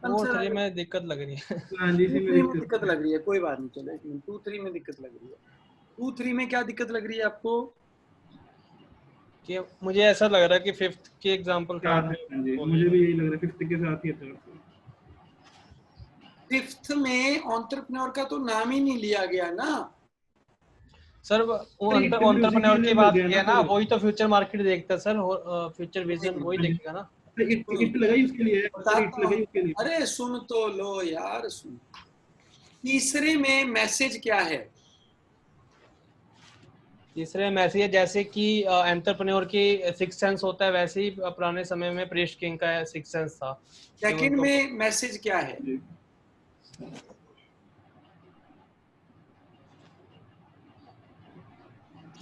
4 3 में दिक्कत लग रही है। हाँ जी, इसी में दिक्कत लग रही है, कोई बात नहीं, चलो 2 3 में दिक्कत लग रही है। 2 3 में क्या दिक्कत लग रही है आपको? कि मुझे ऐसा लग रहा है कि फिफ्थ के एग्जांपल हाँ जी, मुझे भी यही लग रहा है, फिफ्थ के साथ ही है थर्ड। फिफ्थ में एंटरप्रेन्योर का तो नाम ही नहीं लिया गया ना सर। वो एंटरप्रेन्योर की बात किया ना, वही तो फ्यूचर मार्केट देखता है सर, फ्यूचर विजन वही देखेगा ना। इट लगाई उसके लिए, इट लगाई उसके लिए। अरे सुन तो लो यार, सुन। तीसरे में मैसेज क्या है? तीसरे मैसेज जैसे कि एंटरप्रेन्योर की सिक्स सेंस होता है, वैसे ही पुराने समय में प्रीस्ट किंग का सिक्स सेंस था। सेकंड में मैसेज क्या है?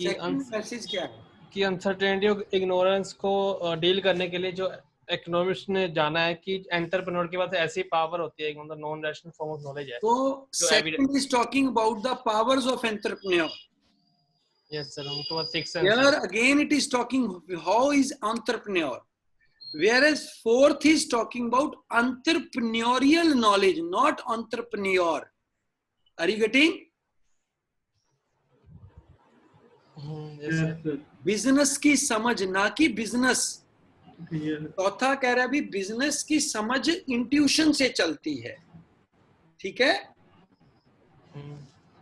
मैसेज क्या है? कि अनसर्टेनिटी और इग्नोरेंस को डील करने के लिए जो इकोनॉमिस्ट ने जाना है कि एंटरप्रेन्योर के पास ऐसी पावर होती है, मतलब non rational form of knowledge है। तो second is talking about the powers of entrepreneur. Yes sir, उनके पास six sense. Here again it is talking how is entrepreneur, whereas fourth is talking about entrepreneurial knowledge, not entrepreneur. Are you getting? Business की समझ, ना कि बिजनेस। चौथा कह रहा है भी बिजनेस की समझ इंट्यूशन से चलती है, ठीक है?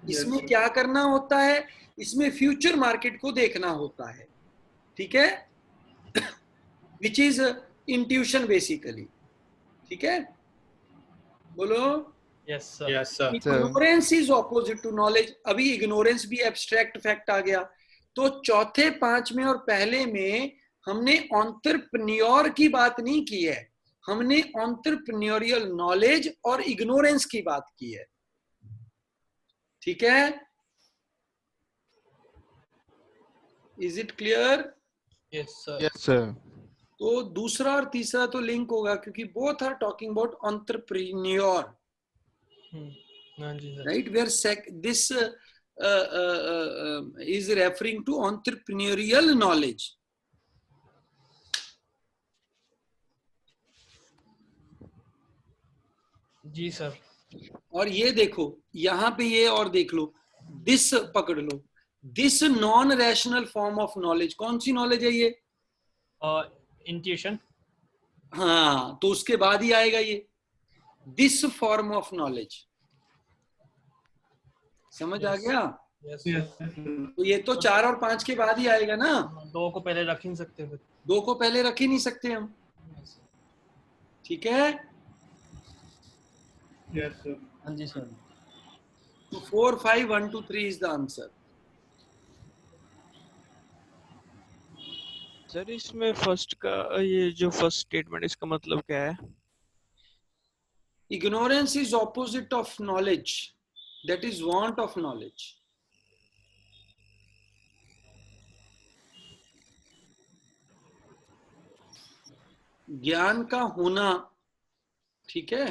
इसमें क्या करना होता है? इसमें फ्यूचर मार्केट को देखना होता है, ठीक है? विच इज इंट्यूशन बेसिकली, ठीक है? बोलो। Yes sir. Ignorance is opposite to knowledge. अभी इग्नोरेंस भी एब्स्ट्रैक्ट फैक्ट आ गया। तो चौथे, पांचवें और पहले में हमने एंटरप्रेन्योर की बात नहीं की है, हमने एंटरप्रेन्योरियल नॉलेज और इग्नोरेंस की बात की है, ठीक है? Is it clear? Yes sir. Yes sir. तो दूसरा और तीसरा तो लिंक होगा क्योंकि both are talking about entrepreneur, right? Where this is referring to entrepreneurial knowledge. जी सर। और ये देखो यहां पे, ये और देख लो, दिस पकड़ लो, this non rational form of knowledge. कौन सी नॉलेज है ये? इंट्यूशन। हाँ, तो उसके बाद ही आएगा ये दिस फॉर्म ऑफ नॉलेज। समझ आ गया? तो ये तो 4 और 5 के बाद ही आएगा ना। 2 को पहले रख ही नहीं सकते, फिर 2 को पहले रख ही नहीं सकते हम, ठीक है? Yes sir. हाँ जी सर। तो 4, 5, 1, 2, 3 इज द आंसर। सर इसमें फर्स्ट का, ये जो फर्स्ट स्टेटमेंट, इसका मतलब क्या है? Ignorance is opposite of knowledge, that is want of knowledge. ज्ञान का होना, ठीक है?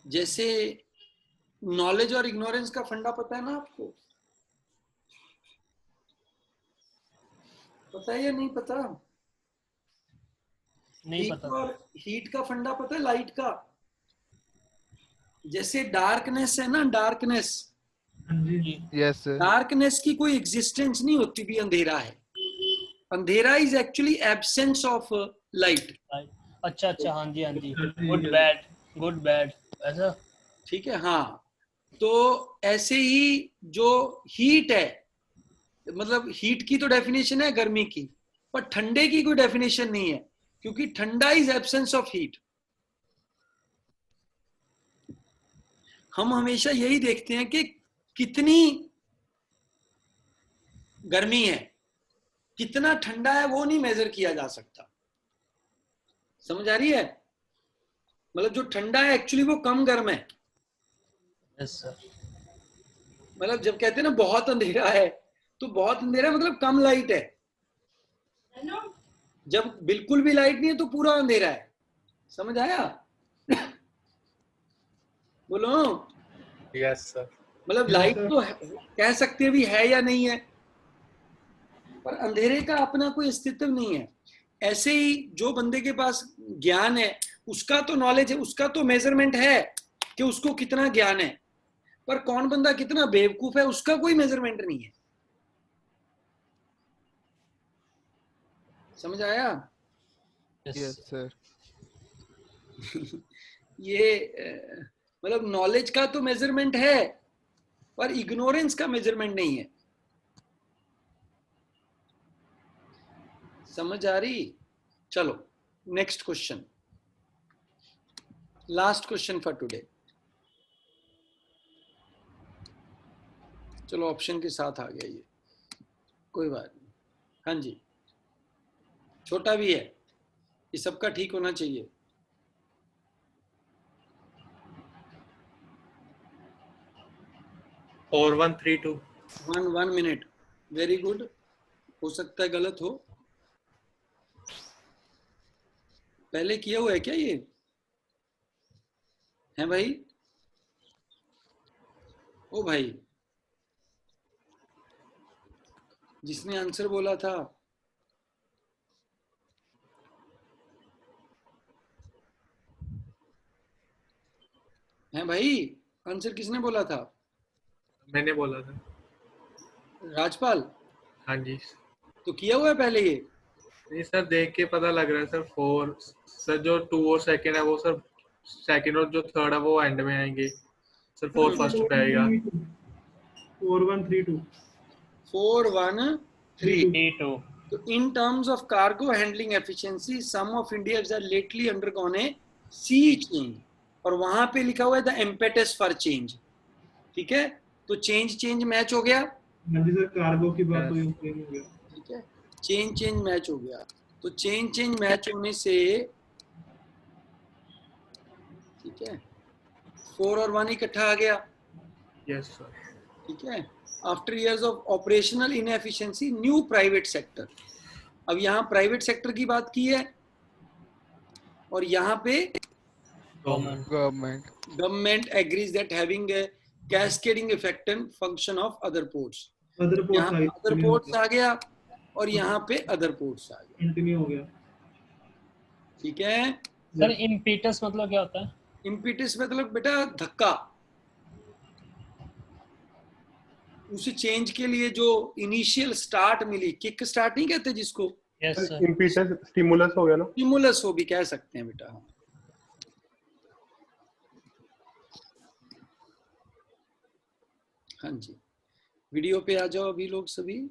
जैसे नॉलेज और इग्नोरेंस का फंडा पता है ना आपको? पता है या नहीं पता? नहीं पता। और हीट का फंडा पता है, लाइट का? जैसे डार्कनेस है ना, डार्कनेस, यस सर। डार्कनेस की कोई एग्जिस्टेंस नहीं होती भी अंधेरा है। अंधेरा is actually absence of light. अच्छा अच्छा, हाँ जी हाँ जी। गुड बैड ऐसा, ठीक है? हाँ, तो ऐसे ही जो हीट है, मतलब हीट की तो डेफिनेशन है गर्मी की, पर ठंडे की कोई डेफिनेशन नहीं है, क्योंकि ठंडा इज एब्सेंस ऑफ हीट। हम हमेशा यही देखते हैं कि कितनी गर्मी है, कितना ठंडा है वो नहीं मेजर किया जा सकता। समझ आ रही है? मतलब जो ठंडा है एक्चुअली वो कम गर्म है। Yes sir. मतलब जब कहते हैं ना बहुत अंधेरा है, तो बहुत अंधेरा मतलब कम लाइट है। जब बिल्कुल भी लाइट नहीं है तो पूरा अंधेरा है। समझ आया? बोलो। Yes sir. मतलब लाइट तो कह सकते हैं भी है या नहीं है, पर अंधेरे का अपना कोई अस्तित्व नहीं है। ऐसे ही जो बंदे के पास ज्ञान है, उसका तो नॉलेज है, उसका तो मेजरमेंट है कि उसको कितना ज्ञान है, पर कौन बंदा कितना बेवकूफ है उसका कोई मेजरमेंट नहीं है। समझ आया? Yes sir. ये मतलब नॉलेज का तो मेजरमेंट है पर इग्नोरेंस का मेजरमेंट नहीं है। समझ आ रही? चलो next question, last question for today. चलो ऑप्शन के साथ आ गया ये, कोई बात नहीं। हाँ जी, छोटा भी है, ये सबका ठीक होना चाहिए। 4132 1 मिनट, वेरी गुड। हो सकता है गलत हो, पहले किया हुआ है क्या ये? है भाई? ओ भाई, जिसने आंसर बोला था है भाई, आंसर किसने बोला था? मैंने बोला था। राजपाल? हाँ जी तो किया हुआ है पहले ये? नहीं सर, देख के पता लग रहा है सर। 4 सर, जो 2 और सेकंड है वो सर सेकंड, और जो थर्ड है वो एंड में आएंगे सर। 4 फर्स्ट पे आएगा। 4132 4132। तो in terms of cargo handling efficiency some of India's are lately undergone a sea change, और वहां पे लिखा हुआ है द इम्पेटस फॉर चेंज। ठीक है, तो चेंज मैच हो गया। हाँ जी सर, कार्गो की बात हुई, हो गया। ठीक है, चेंज मैच हो गया। तो चेंज मैच होने से, ठीक है, 4 और 1 इकट्ठा आ गया। Yes sir. ठीक है, after years of operational inefficiency new private sector. अब यहाँ प्राइवेट सेक्टर की बात की है और यहाँ पे government agrees that having a cascading effect and function of other ports. यहाँ अदर पोर्ट्स आ गया और यहाँ पे अदर पोर्ट्स आ गया, कंटिन्यू हो गया। ठीक है सर। इम्पीटस मतलब क्या होता है? इम्पीटस मतलब बेटा धक्का, उसी चेंज के लिए जो इनिशियल स्टार्ट मिली, किक स्टार्ट नहीं कहते जिसको? Yes sir. इम्पीटस स्टिमुलस हो गया ना? स्टिमुलस हो भी कह सकते हैं बेटा। हाँ जी, वीडियो पे आ जाओ अभी लोग सभी।